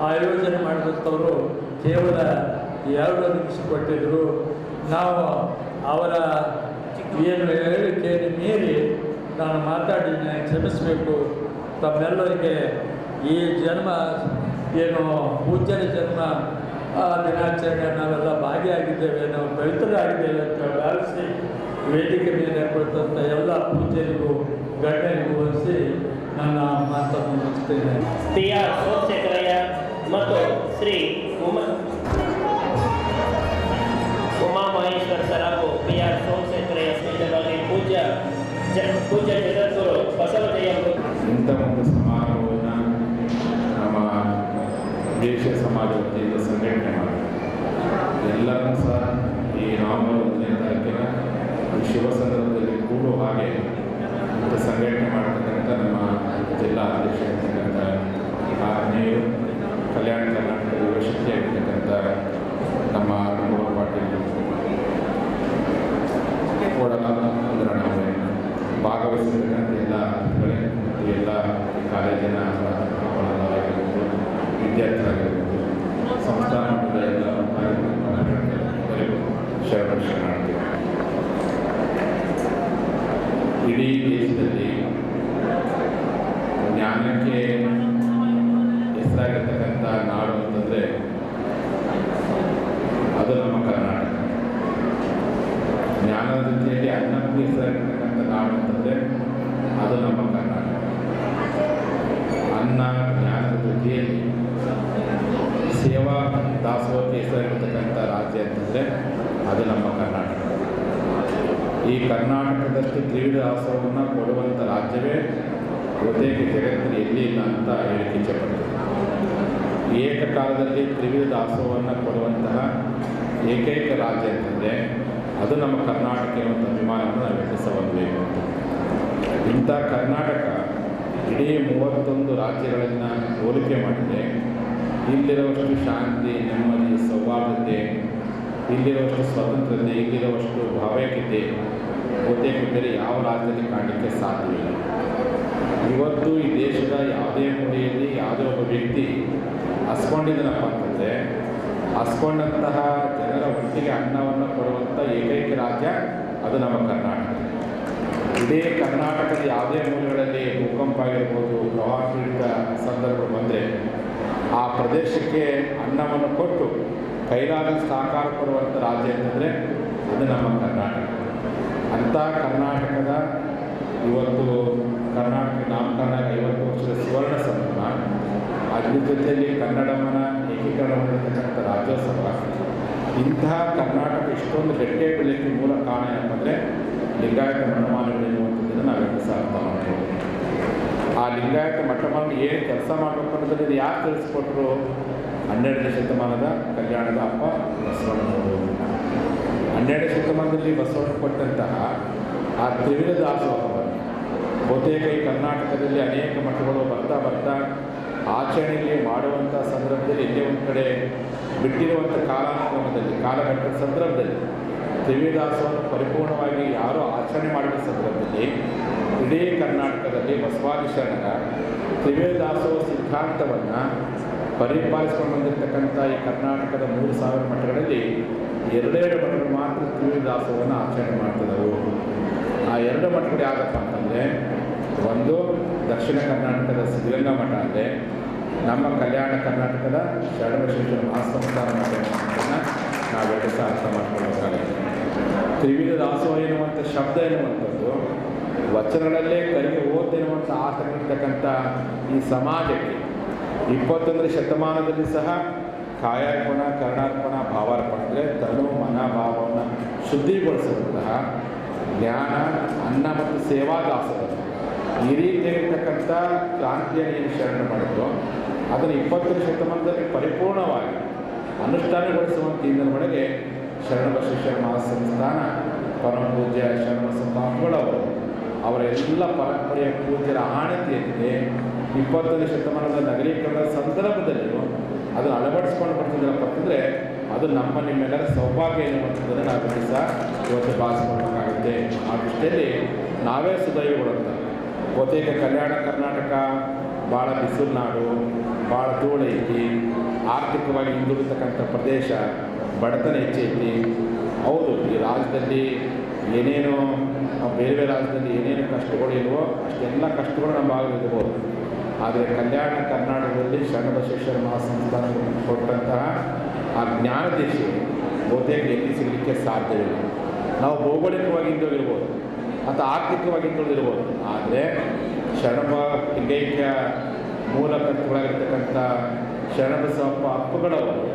ಆಯೋಜನೆ ಮಾಡಿದಂಥವರು ಕೇವಲ 2 ನಿಮಿಷ ಕೊಟ್ಟಿದ್ದರು. ನಾವು ಅವರ ಏನು ಹೇಳಿಕೆಯನ್ನು ಮೀರಿ ನಾನು ಮಾತಾಡಿದ್ದೀನಿ, ಕ್ಷಮಿಸಬೇಕು. ತಮ್ಮೆಲ್ಲರಿಗೆ ಈ ಜನ್ಮ ಏನು ಪೂಜ್ಯರ ಜನ್ಮ ದಿನಾಚರಣೆ ನಾವೆಲ್ಲ ಭಾಗಿಯಾಗಿದ್ದೇವೆ, ನಾವು ಪವಿತ್ರರಾಗಿದ್ದೇವೆ ಅಂತ ಭಾವಿಸಿ ವೇದಿಕೆ ಮೇಲೆ ಕೊಟ್ಟಂಥ ಎಲ್ಲ ಪೂಜ್ಯರಿಗೂ ಗಣ್ಯರಿಗೂ ವಹಿಸಿ ನನ್ನ ಮಾತನ್ನು ಮುಗಿಸ್ತೇನೆ. PR ಸೋಮಶೇಖರಯ್ಯ ಮತ್ತು ಶ್ರೀ ಉಮಾ ಮಹೇಶ್ವರ್ ಸರ್ ಹಾಗೂ PR ಸೋಮಶೇಖರಯ್ಯ ಸ್ನೇಹಿತರಾಗಿ ಪೂಜ್ಯ ಜಗದ್ಗುರು ಬಸವಜಯ ಇಂಥ ಒಂದು ಸಮಾರಂಭವನ್ನು ನಮ್ಮ ದೇಶ ಸಮಾಜ ವತಿಯಿಂದ ಸಂಘಟನೆ ಮಾಡಿ ಎಲ್ಲರನ್ನೂ ಸಹ ಈ ನವೆಂಬರ್ 1ನೇ ತಾರೀಕಿನ ಶಿವ ಸಂದರ್ಭದಲ್ಲಿ ಕೂಡುವ ಹಾಗೆ ಇಂಥ ಸಂಘಟನೆ ಮಾಡತಕ್ಕಂಥ ನಮ್ಮ ಜಿಲ್ಲಾ ಅಧ್ಯಕ್ಷರಾಗಿರ್ತಕ್ಕಂಥ ಆರ್ನೇಯರು, ಕಲ್ಯಾಣ ಕರ್ನಾಟಕದ ಯುವಶಕ್ತಿಯಾಗಿರ್ತಕ್ಕಂಥ ನಮ್ಮ ಅನುಭವ ಪಾಟೀಲ್ ನಾವು ಭಾಗವಹಿಸಿರ್ತಕ್ಕಂಥ ಎಲ್ಲ ಮತ್ತು ಎಲ್ಲ ಕಾಲೇಜಿನ ಆಗಿರ್ಬೋದು, ವಿದ್ಯಾರ್ಥಿಗಳಾಗಿರ್ಬೋದು, ಸಂಸ್ಥಾನ ಮಟ್ಟದ ಎಲ್ಲ ಕಾರ್ಯಕ್ರಮಗಳು ಶರಣಾರ್ಥಿ. ಇಡೀ ದೇಶದಲ್ಲಿ ಜ್ಞಾನಕ್ಕೆ ಹೆಸರಾಗಿರ್ತಕ್ಕಂಥ ನಾಡು ಅಂತಂದರೆ ಅದು ನಮ್ಮ ಕರ್ನಾಟಕ. ಜ್ಞಾನದ ಜೊತೆಯಲ್ಲಿ ಅನ್ನಕ್ಕೂ ಹೆಸರಾಗಿರ್ತಕ್ಕಂಥ ನಾಡು ಅಂತಂದರೆ ಅದು ನಮ್ಮ ಕರ್ನಾಟಕ. ಅನ್ನ ಜ್ಞಾನದ ಜೊತೆಯಲ್ಲಿ ಸೇವಾ ದಾಸೋಹಕ್ಕೆ ಹೆಸರಾಗಿರ್ತಕ್ಕಂಥ ರಾಜ್ಯ ಅಂತಂದರೆ ಅದು ನಮ್ಮ ಕರ್ನಾಟಕ. ಈ ಕರ್ನಾಟಕದಷ್ಟು ತ್ರಿವಿಧ ದಾಸೋಹವನ್ನು ಕೊಡುವಂಥ ರಾಜ್ಯವೇ ಬಹುತೇಕ ಜಗತ್ತಿನ ಎಲ್ಲಿ ಇಲ್ಲ ಅಂತ ಹೇಳಿಕ್ಕೆ ಇಚ್ಛೆಪಡ್ತದೆ. ಏಕಕಾಲದಲ್ಲಿ ತ್ರಿವಿಧ ದಾಸೋಹವನ್ನು ಕೊಡುವಂತಹ ಏಕೈಕ ರಾಜ್ಯ ಅಂತಂದರೆ ಅದು ನಮ್ಮ ಕರ್ನಾಟಕ ಎನ್ನುವಂಥ ಅಭಿಮಾನವನ್ನು ನಾವು ವ್ಯಕ್ತಿಸಬೇಕು. ಇಂಥ ಕರ್ನಾಟಕ ಇಡೀ 31 ರಾಜ್ಯಗಳನ್ನು ಹೋಲಿಕೆ ಮಾಡಿದರೆ ಇಲ್ಲಿರುವಷ್ಟು ಶಾಂತಿ, ನೆಮ್ಮದಿ, ಸೌಹಾರ್ದತೆ, ಇಲ್ಲಿರುವಷ್ಟು ಸ್ವತಂತ್ರತೆ, ಇಲ್ಲಿರುವಷ್ಟು ಭಾವೈಕ್ಯತೆ ಬಹುತೇಕ ಬೇರೆ ಯಾವ ರಾಜ್ಯದಲ್ಲಿ ಕಾಣಲಿಕ್ಕೆ ಸಾಧ್ಯವಿಲ್ಲ. ಇವತ್ತು ಈ ದೇಶದ ಯಾವುದೇ ಮೂಲೆಯಲ್ಲಿ ಯಾವುದೇ ಒಬ್ಬ ವ್ಯಕ್ತಿ ಹಸ್ಕೊಂಡಿದ್ದನಪ್ಪ ಅಂತಂದರೆ ಹಸ್ಕೊಂಡಂತಹ ಜನರ ಒಟ್ಟಿಗೆ ಅನ್ನವನ್ನು ಕೊಡುವಂಥ ಏಕೈಕ ರಾಜ್ಯ ಅದು ನಮ್ಮ ಕರ್ನಾಟಕ. ಇದೇ ಕರ್ನಾಟಕದ ಯಾವುದೇ ಮೂಲೆಗಳಲ್ಲಿ ಭೂಕಂಪ ಆಗಿರ್ಬೋದು, ಪ್ರವಾಹ ಪೀಡಿತ ಸಂದರ್ಭ ಬಂದರೆ ಆ ಪ್ರದೇಶಕ್ಕೆ ಅನ್ನವನ್ನು ಕೊಟ್ಟು ಕೈಲಾದ ಸಹಕಾರ ಕೊಡುವಂಥ ರಾಜ್ಯ ಅಂತಂದರೆ ಅದು ನಮ್ಮ ಕರ್ನಾಟಕ. ಅಂಥ ಕರ್ನಾಟಕದ ಇವತ್ತು ಕರ್ನಾಟಕ ನಾಮಕರಣ 50 ವರ್ಷದ ಸುವರ್ಣ ಸಂಭ್ರಮ, ಅದ್ರ ಜೊತೆಯಲ್ಲಿ ಕನ್ನಡವನ್ನ ಏಕೀಕರಣ ಮಾಡಿರ್ತಕ್ಕಂಥ ರಾಜ್ಯೋತ್ಸವ. ಇಂತಹ ಕರ್ನಾಟಕ ಇಷ್ಟೊಂದು ಗಟ್ಟಿ ಬೆಳೆಯಕ್ಕೆ ಮೂಲ ಕಾರಣ ಏನಂದರೆ ಲಿಂಗಾಯತ ಮಠಮಾನ್ಯಗಳು ಎನ್ನುವಂಥದ್ದನ್ನು ನಾವು ಅರ್ಥ ಮಾಡ್ಬೋದು. ಆ ಲಿಂಗಾಯತ ಮಠಮಾನ್ಯ ಏನು ಕೆಲಸ ಮಾಡಬೇಕು ಅನ್ನೋದನ್ನು ಯಾರು ತಿಳಿಸ್ಕೊಟ್ರು? 12ನೇ ಶತಮಾನದ ಕಲ್ಯಾಣದ ಹಬ್ಬ ಬಸವಣ್ಣನವರು. 12ನೇ ಶತಮಾನದಲ್ಲಿ ಬಸವಣ್ಣ ಕೊಟ್ಟಂತಹ ಆ ತ್ರಿವಿಧ ದಾಸೋಹವನ್ನು ಬಹುತೇಕ ಈ ಕರ್ನಾಟಕದಲ್ಲಿ ಅನೇಕ ಮಠಗಳು ಬರ್ತಾ ಆಚರಣೆಯಲ್ಲಿ ಮಾಡುವಂಥ ಸಂದರ್ಭದಲ್ಲಿ ಎಲ್ಲೇ ಒಂದು ಕಡೆ ಬಿಟ್ಟಿರುವಂಥ ಕಾಲಘಟ್ಟದ ಸಂದರ್ಭದಲ್ಲಿ ತ್ರಿವಿದಾಸವನ್ನು ಪರಿಪೂರ್ಣವಾಗಿ ಯಾರೂ ಆಚರಣೆ ಮಾಡಿದ ಸಂದರ್ಭದಲ್ಲಿ ಇಡೀ ಕರ್ನಾಟಕದಲ್ಲಿ ಬಸವಾದಿ ಶರಣರ ತ್ರಿವಿದಾಸೋಹ ಸಿದ್ಧಾಂತವನ್ನು ಪರಿಪಾಲಿಸಿಕೊಂಡು ಬಂದಿರತಕ್ಕಂಥ ಈ ಕರ್ನಾಟಕದ 3000 ಮಠಗಳಲ್ಲಿ 2 ಮಠಗಳು ಮಾತ್ರ ತ್ರಿವಿದಾಸೋಹವನ್ನು ಆಚರಣೆ ಮಾಡ್ತಿದ್ದವು. ಆ 2 ಮಠಗಳು ಯಾವುದಪ್ಪ ಅಂತಂದರೆ, ಒಂದು ದಕ್ಷಿಣ ಕರ್ನಾಟಕದ ಸಿದ್ಧಗಂಗಾ ಮಠ ಅಂದರೆ, ನಮ್ಮ ಕಲ್ಯಾಣ ಕರ್ನಾಟಕದ ಶರಣಬಸವೇಶ್ವರ ಮಹಾಸಂಸ್ಥಾನ ಮಠವನ್ನು ನಾವೆಲ್ಲ ಸಹ ಅರ್ಥ ಮಾಡ್ಕೊಳ್ಬೇಕಾಗುತ್ತೆ. ತ್ರಿವಿಧ ದಾಸೋಹ ಎನ್ನುವಂಥ ಶಬ್ದ ಎನ್ನುವಂಥದ್ದು ವಚನಗಳಲ್ಲೇ ಕರಿಗೆ ಓದೆನ್ನುವಂಥ ಆಸಕ್ತಿರ್ತಕ್ಕಂಥ ಈ ಸಮಾಜಕ್ಕೆ 21ನೇ ಶತಮಾನದಲ್ಲಿ ಸಹ ಕಾಯಾರ್ಪಣ, ಕರ್ಣಾರ್ಪಣ, ಭಾವಾರ್ಪಣ ಅಂದರೆ ತನು ಮನ ಭಾವವನ್ನು ಶುದ್ಧಿಗೊಳಿಸುವಂತಹ ಜ್ಞಾನ, ಅನ್ನ ಮತ್ತು ಸೇವಾ ದಾಸೋಹ ಈ ರೀತಿಯಾಗಿರ್ತಕ್ಕಂಥ ಕ್ರಾಂತಿಯನ್ನು ಏನು ಶರಣ ಮಾಡಿದ್ರು ಅದನ್ನು 20ನೇ ಶತಮಾನದಲ್ಲಿ ಪರಿಪೂರ್ಣವಾಗಿ ಅನುಷ್ಠಾನಗೊಳಿಸುವಂಥ ಇಂದಿನವರೆಗೆ ಶರಣಬಸವೇಶ್ವರ ಮಹಾಸಂಸ್ಥಾನ ಪರಮ ಪೂಜ್ಯ ಶರಣಬಸಪ್ಪಾಗಳವರು ಅವರ ಎಲ್ಲ ಪರಂಪರೆಯ ಪೂಜ್ಯರ ಆಣತಿಯಂತೆ 20ನೇ ಶತಮಾನದ ನಗರೀಕರಣದ ಸಂದರ್ಭದಲ್ಲಿಯೂ ಅದನ್ನು ಅಳವಡಿಸ್ಕೊಂಡು ಬರ್ತಿದ್ದರಪ್ಪ ಅಂತಂದರೆ ಅದು ನಮ್ಮ ನಿಮ್ಮೆಲ್ಲರ ಸೌಭಾಗ್ಯ ಎನ್ನುವಂಥದ್ದನ್ನು ನಾವು ಸಹ ಇವತ್ತು ಭಾವಿಸ್ಕೊಳ್ಬೇಕಾಗುತ್ತೆ. ಆ ದೃಷ್ಟಿಯಲ್ಲಿ ನಾವೇ ಸುದೈವಗಳಂತ ಬಹುತೇಕ ಕಲ್ಯಾಣ ಕರ್ನಾಟಕ ಭಾಳ ಬಿಸಿಲು ನಾಡು, ಭಾಳ ಧೂಳೈತಿ, ಆರ್ಥಿಕವಾಗಿ ಹಿಂದುಳಿತಕ್ಕಂಥ ಪ್ರದೇಶ, ಬಡತನ ಹೆಚ್ಚೈತಿ. ಹೌದು, ಈ ರಾಜ್ಯದಲ್ಲಿ ಏನೇನೋ ಬೇರೆ ಬೇರೆ ರಾಜ್ಯದಲ್ಲಿ ಏನೇನು ಕಷ್ಟಗಳು ಇಲ್ವೋ ಅಷ್ಟೆಲ್ಲ ಕಷ್ಟಗಳು ನಮ್ಮ ಭಾಗದಲ್ಲಿರ್ಬೋದು. ಆದರೆ ಕಲ್ಯಾಣ ಕರ್ನಾಟಕದಲ್ಲಿ ಶರಣಬಸವೇಶ್ವರ ಮಹಾಸಂಸ್ಥಾನ ಕೊಟ್ಟಂತಹ ಆ ಜ್ಞಾನ ದೀಕ್ಷೆ ಬಹುತೇಕ ಎಲ್ಲಿ ಸಿಗಲಿಕ್ಕೆ ಸಾಧ್ಯವಿಲ್ಲ. ನಾವು ಭೌಗೋಳಿಕವಾಗಿ ಹಿಂದೋಗಿರ್ಬೋದು ಅಥವಾ ಆರ್ಥಿಕವಾಗಿ ಹಿಂದುಳಿದಿರ್ಬೋದು, ಆದರೆ ಶರಣಬ ಲಿಂಗೈಕ್ಯ ಮೂಲಕರ್ತಗಳಾಗಿರ್ತಕ್ಕಂಥ ಶರಣಬಸವಪ್ಪ ಅಪ್ಪಗಳವರು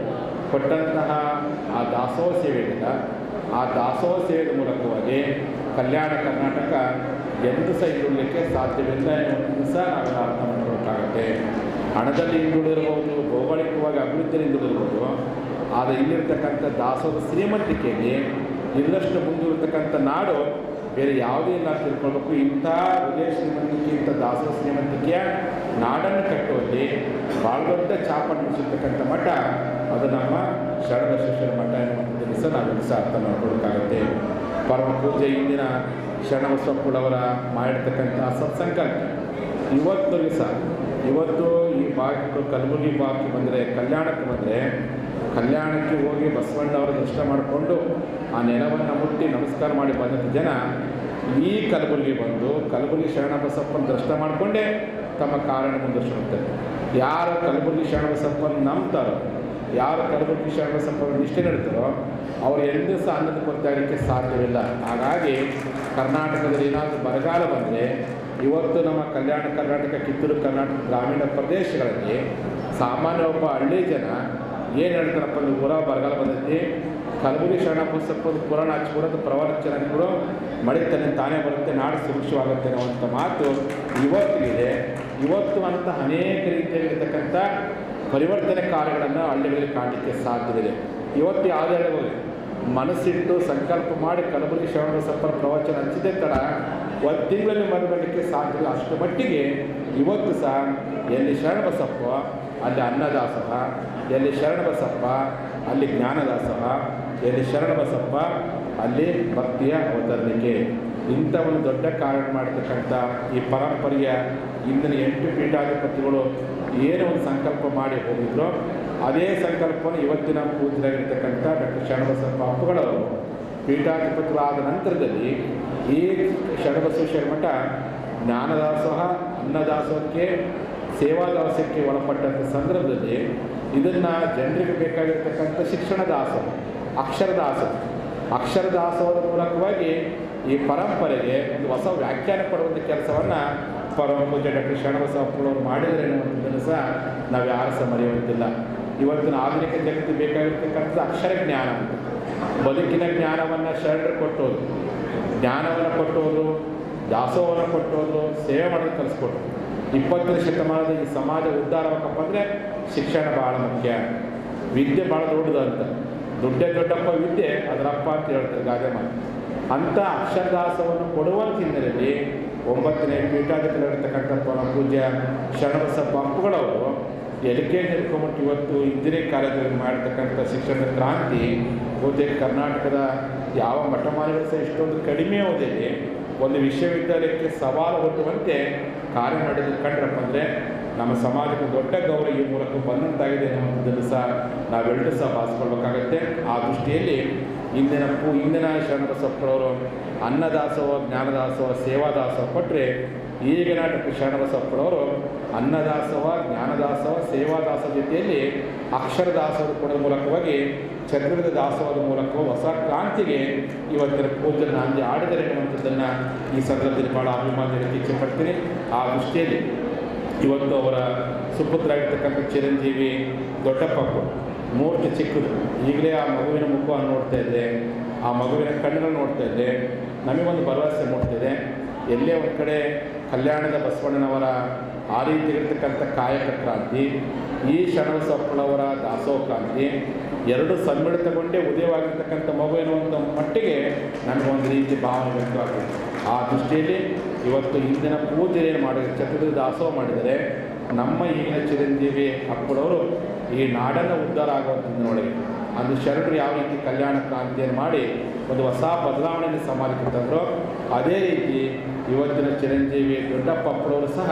ಕೊಟ್ಟಂತಹ ಆ ದಾಸೋಹ ಸೇವೆಯಿಂದ ಆ ದಾಸೋಹ ಸೇವೆಯ ಮೂಲಕವಾಗಿ ಕಲ್ಯಾಣ ಕರ್ನಾಟಕ ಎಂದು ಸಹ ಹಿಂದುಳಿಲಿಕ್ಕೆ ಸಾಧ್ಯವಿಲ್ಲ ಎನ್ನುವುದನ್ನು ಸಹ ನಾವೆಲ್ಲ ಅರ್ಥ ಮಾಡ್ಕೊಳ್ಬೇಕಾಗತ್ತೆ. ಹಣದಲ್ಲಿ ಹಿಂದುಳಿದಿರ್ಬೋದು, ಭೌಗೋಳಿಕವಾಗಿ ಅಭಿವೃದ್ಧಿಯಲ್ಲಿ ಹಿಂದುಳಿದಿರ್ಬೋದು, ಆದರೆ ಇಲ್ಲಿರ್ತಕ್ಕಂಥ ದಾಸೋಹದ ಶ್ರೀಮಂತಿಕೆಯಲ್ಲಿ ಇನ್ನಷ್ಟು ಮುಂದಿರತಕ್ಕಂಥ ನಾಡು ಬೇರೆ ಯಾವುದೇ ಇಲ್ಲ ಅಂತ ತಿಳ್ಕೊಳ್ಬೇಕು. ಇಂಥ ಉದಯ ಶ್ರೀಮಂತಿಕೆ, ಇಂಥ ದಾಸೋಹ ಶ್ರೀಮಂತಿಕೆಯ ನಾಡನ್ನು ಕಟ್ಟುವಲ್ಲಿ ಭಾಳ ದೊಡ್ಡ ಛಾಪನ್ನು ಮುಗಿಸಿರ್ತಕ್ಕಂಥ ಮಠ ಅದು ನಮ್ಮ ಶರಣಬಸವೇಶ್ವರ ಮಠ ಎನ್ನುವಂಥದ್ದು ಸಹ ನಾವೆಲ್ಲ ಸಹ ಅರ್ಥ ಮಾಡ್ಕೊಳ್ಬೇಕಾಗತ್ತೆ. ಪರಮ ಪೂಜೆ ಇಂದಿನ ಶರಣಬಸವಪ್ಪಳವರ ಮಾಡಿರ್ತಕ್ಕಂಥ ಸತ್ಸಂಕಲ್ಪ ಇವತ್ತಿಗೂ ಸಹ ಇವತ್ತು ಈ ಭಾಗಕ್ಕೆ ಕಲಬುರಗಿ ಭಾಗಕ್ಕೆ ಬಂದರೆ, ಕಲ್ಯಾಣಕ್ಕೆ ಬಂದರೆ, ಕಲ್ಯಾಣಕ್ಕೆ ಹೋಗಿ ಬಸವಣ್ಣವರ ದರ್ಶನ ಮಾಡಿಕೊಂಡು ಆ ನೆಲವನ್ನು ಮುಟ್ಟಿ ನಮಸ್ಕಾರ ಮಾಡಿ ಬಂದಂಥ ಜನ ಈ ಕಲಬುರಗಿ ಬಂದು ಕಲಬುರಗಿ ಶರಣಬಸಪ್ಪನ ದರ್ಶನ ಮಾಡಿಕೊಂಡೇ ತಮ್ಮ ಕಾರಣ ಮುಂದುವರಿಸ್ತಾರೆ. ಯಾರು ಕಲಬುರಗಿ ಶರಣಬಸಪ್ಪನ ನಂಬ್ತಾರೋ, ಯಾರು ಕಲಬುರಗಿ ಶರಣಬಸಪ್ಪನ ನಿಷ್ಠೆ ನಡೀತಾರೋ ಅವರು ಎಂದೂ ಸಹ ಅನ್ನದ ಕೊರತೆ ಆಗಲಿಕ್ಕೆ ಸಾಧ್ಯವಿಲ್ಲ. ಹಾಗಾಗಿ ಕರ್ನಾಟಕದಲ್ಲಿ ಏನಾದರೂ ಬರಗಾಲ ಬಂದರೆ ಇವತ್ತು ನಮ್ಮ ಕಲ್ಯಾಣ ಕರ್ನಾಟಕ, ಕಿತ್ತೂರು ಕರ್ನಾಟಕ ಗ್ರಾಮೀಣ ಪ್ರದೇಶಗಳಲ್ಲಿ ಸಾಮಾನ್ಯ ಒಬ್ಬ ಹಳ್ಳಿ ಜನ ಏನು ಹೇಳ್ತಾರಪ್ಪ ಅಂದ್ರೆ, ಊರ ಬರಗಾಲ ಬಂದೈತಿ, ಕಲಬುರಗಿ ಶರಣಬಸಪ್ಪನ ಪುರಾಣ ಹಚ್ಕೊಡೋದು, ಪ್ರವಚನ ಹಚ್ಕೊಡೋ, ಮಳೆ ತಾನೇ ಬರುತ್ತೆ, ನಾಡು ಸುರಕ್ಷವಾಗುತ್ತೆ ಅನ್ನುವಂಥ ಮಾತು ಇವತ್ತಿಗಿದೆ. ಇವತ್ತು ಅಂತ ಅನೇಕ ರೀತಿಯಾಗಿರ್ತಕ್ಕಂಥ ಪರಿವರ್ತನೆ ಕಾರ್ಯಗಳನ್ನು ಹಳ್ಳಿಗಳಲ್ಲಿ ಕಾಣಲಿಕ್ಕೆ ಸಾಧ್ಯವಿದೆ. ಇವತ್ತು ಯಾವುದೇ ಹೇಳಬಹುದು, ಮನಸ್ಸಿಟ್ಟು ಸಂಕಲ್ಪ ಮಾಡಿ ಕಲಬುರಗಿ ಶರಣಬಸಪ್ಪನ ಪ್ರವಚನ ಹಚ್ಚಿದೆ ತಡ 1 ತಿಂಗಳಲ್ಲಿ ಬರಲಿಕ್ಕೆ ಸಾಧ್ಯವಿಲ್ಲ. ಅಷ್ಟು ಮಟ್ಟಿಗೆ ಇವತ್ತು ಸಹ ಎಲ್ಲಿ ಶರಣಬಸಪ್ಪ ಅಲ್ಲಿ ಅನ್ನದಾಸೋಹ, ಎಲ್ಲಿ ಶರಣಬಸಪ್ಪ ಅಲ್ಲಿ ಜ್ಞಾನದಾಸೋಹ, ಎಲ್ಲಿ ಶರಣಬಸಪ್ಪ ಅಲ್ಲಿ ಭಕ್ತಿಯ ಅವತರಣಿಕೆ. ಇಂಥ ಒಂದು ದೊಡ್ಡ ಕಾರ್ಯ ಮಾಡತಕ್ಕಂಥ ಈ ಪರಂಪರೆಯ ಇಂದಿನ 8 ಪೀಠಾಧಿಪತಿಗಳು ಏನೋ ಒಂದು ಸಂಕಲ್ಪ ಮಾಡಿ ಹೋಗಿದ್ರು, ಅದೇ ಸಂಕಲ್ಪವನ್ನು ಇವತ್ತಿನ ಪೂಜ್ಯರಾಗಿರ್ತಕ್ಕಂಥ ಡಾಕ್ಟರ್ ಶರಣಬಸಪ್ಪ ಅಪ್ಪಗಳವರು ಪೀಠಾಧಿಪತಿಗಳಾದ ನಂತರದಲ್ಲಿ ಈ ಶರಣಬಸವೇಶ್ವರ ಮಠ ಜ್ಞಾನದಾಸೋಹ, ಅನ್ನದಾಸೋಹಕ್ಕೆ, ಸೇವಾದಾಸೋಹಕ್ಕೆ ಒಳಪಟ್ಟಂಥ ಸಂದರ್ಭದಲ್ಲಿ ಇದನ್ನು ಜನರಿಗೆ ಬೇಕಾಗಿರ್ತಕ್ಕಂಥ ಶಿಕ್ಷಣ ದಾಸೋಹ, ಅಕ್ಷರ ದಾಸೋಹದ ಮೂಲಕವಾಗಿ ಈ ಪರಂಪರೆಗೆ ಒಂದು ಹೊಸ ವ್ಯಾಖ್ಯಾನ ಕೊಡುವಂಥ ಕೆಲಸವನ್ನು ಪರಮ ಪೂಜ್ಯ ಡಾಕ್ಟರ್ ಶರಣಬಸವಪ್ಪನವರು ಮಾಡಿದರೆ ಎನ್ನುವಂಥದ್ದನ್ನು ಸಹ ನಾವು ಯಾರು ಸಹ ಮರೆಯುವಂತಿಲ್ಲ. ಇವತ್ತಿನ ಆಧುನಿಕ ಜಗತ್ತು ಬೇಕಾಗಿರ್ತಕ್ಕಂಥದ್ದು ಅಕ್ಷರ ಜ್ಞಾನ, ಬದುಕಿನ ಜ್ಞಾನವನ್ನು ಶರಣರು ಕೊಟ್ಟೋದು, ಜ್ಞಾನವನ್ನು ಕೊಟ್ಟೋದು, ದಾಸೋಹವನ್ನು ಕೊಟ್ಟೋದು, ಸೇವೆ ಮಾಡೋದು ಕಲಿಸ್ಕೊಟ್ಟು. 20ನೇ ಶತಮಾನದ ಈ ಸಮಾಜ ಉದ್ಧಾರಬೇಕಪ್ಪ ಅಂದರೆ ಶಿಕ್ಷಣ ಭಾಳ ಮುಖ್ಯ, ವಿದ್ಯೆ ಭಾಳ ದೊಡ್ಡದು ಅಂತ. ದುಡ್ಡೇ ದೊಡ್ಡಪ್ಪ ವಿದ್ಯೆ ಅದರಪ್ಪ ಅಂತ ಹೇಳ್ತಾರೆ ಗಾದೆ ಮಾತು. ಅಂಥ ಅಕ್ಷರದಾಸವನ್ನು ಕೊಡುವಂಥ ಹಿನ್ನೆಲೆಯಲ್ಲಿ 9ನೇ ಪೀಠಾಧಿಪತಿಗಳಿರ್ತಕ್ಕಂಥ ಪೂಜ್ಯ ಶರಣಬಸಪ್ಪ ಅಪ್ಪುಗಳವರು LKG ಹಿಡ್ಕೊಂಬಿಟ್ಟು ಇವತ್ತು ಇಂಜಿನಿಯರಿಂಗ್ ಕಾಲೇಜಲ್ಲಿ ಮಾಡಿರ್ತಕ್ಕಂಥ ಶಿಕ್ಷಣದ ಕ್ರಾಂತಿ ಬಹುತೇಕ ಕರ್ನಾಟಕದ ಯಾವ ಮಠಮಾನ್ಯಗಳು ಸಹ ಇಷ್ಟೊಂದು ಕಡಿಮೆ ಅವಧಿಯಲ್ಲಿ ಒಂದು ವಿಶ್ವವಿದ್ಯಾಲಯಕ್ಕೆ ಸವಾಲು ಒಡ್ಡುವಂತೆ ಕಾರ್ಯ ನಡೆದು ಕಂಡ್ರಪ್ಪ ಅಂದರೆ ನಮ್ಮ ಸಮಾಜಕ್ಕೆ ದೊಡ್ಡ ಗೌರವ ಈ ಮೂಲಕ ಬಂದಂತಾಗಿದೆ ಅನ್ನುವಂಥದ್ದನ್ನು ಸಹ ನಾವೆಲ್ಲರೂ ಸಹ ಭಾವಿಸ್ಕೊಳ್ಬೇಕಾಗತ್ತೆ. ಆ ದೃಷ್ಟಿಯಲ್ಲಿ ಇಂದಿನ ಶರಣಬಸಪ್ಪರವರು ಅನ್ನದಾಸೋಹ, ಜ್ಞಾನದಾಸೋಹ, ಸೇವಾದಾಸೋಹ ಕೊಟ್ಟರೆ ಈಗಿನ ಡಾಕ್ಟರ್ ಶರಣಬಸಪ್ಪರವರು ಅನ್ನದಾಸೋಹ, ಜ್ಞಾನದಾಸೋಹ, ಸೇವಾದಾಸೋಹ ಜೊತೆಯಲ್ಲಿ ಅಕ್ಷರದಾಸೋಹದ ಕೊಡೋದ್ರ ಮೂಲಕವಾಗಿ ಚಕ್ರದ ದಾಸೋಹದ ಮೂಲಕ ಹೊಸ ಕ್ರಾಂತಿಗೆ ಇವತ್ತಿನ ಪೂಜೆ ನಾಂದಿ ಆಡಿದರೆ ಅನ್ನುವಂಥದ್ದನ್ನು ಈ ಸಂದರ್ಭದಲ್ಲಿ ಭಾಳ ಅಭಿಮಾನದಿಂದ ಇಚ್ಛೆ ಪಡ್ತೀನಿ. ಆ ದೃಷ್ಟಿಯಲ್ಲಿ ಇವತ್ತು ಅವರ ಸುಪುತ್ರ ಆಗಿರ್ತಕ್ಕಂಥ ಚಿರಂಜೀವಿ ದೊಡ್ಡಪ್ಪ ಮೂರ್ತಿ ಚಿಕ್ಕದು, ಈಗಲೇ ಆ ಮಗುವಿನ ಮುಖವನ್ನು ನೋಡ್ತಾ ಇದ್ದೆ, ಆ ಮಗುವಿನ ಕಣ್ಣುಗಳನ್ನು ನೋಡ್ತಾ ಇದ್ದೆ, ನಮಗೊಂದು ಭರವಸೆ ಮೂಡ್ತಿದೆ. ಎಲ್ಲೇ ಒಂದು ಕಡೆ ಕಲ್ಯಾಣದ ಬಸವಣ್ಣನವರ ಆ ರೀತಿಯಾಗಿರ್ತಕ್ಕಂಥ ಕಾಯಕ ಕ್ರಾಂತಿ, ಈ ಶರಣಬಸಪ್ಪನವರ ದಾಸೋಹ ಕ್ರಾಂತಿ ಎರಡು ಸಮ್ಮಿಳಿತಗೊಂಡೇ ಉದಯವಾಗಿರ್ತಕ್ಕಂಥ ಮಗು ಎನ್ನುವಂಥ ಮಟ್ಟಿಗೆ ನನಗೊಂದು ರೀತಿ ಭಾವನೆ ವ್ಯಕ್ತವಾಗಿದೆ. ಆ ದೃಷ್ಟಿಯಲ್ಲಿ ಇವತ್ತು ಇಂದಿನ ಪೂಜೆ ಏನು ಮಾಡಿದರೆ, ಚತುರ್ಥ ದಾಸೋಹ ಮಾಡಿದರೆ, ನಮ್ಮ ಈಗಿನ ಚಿರಂಜೀವಿ ಅಪ್ಪಳವರು ಈ ನಾಡನ್ನು ಉದ್ಧಾರ ಆಗುವಂಥದ್ದರೊಳಗೆ ಅಂದು ಶರಣರು ಯಾವ ರೀತಿ ಕಲ್ಯಾಣ ಕ್ರಾಂತಿಯನ್ನು ಮಾಡಿ ಒಂದು ಹೊಸ ಬದಲಾವಣೆಯನ್ನು ಸಮಾಜಕ್ಕೆ ತಂದರು, ಅದೇ ರೀತಿ ಇವತ್ತಿನ ಚಿರಂಜೀವಿ ದೊಡ್ಡಪ್ಪ ಅಪ್ಪಳವರು ಸಹ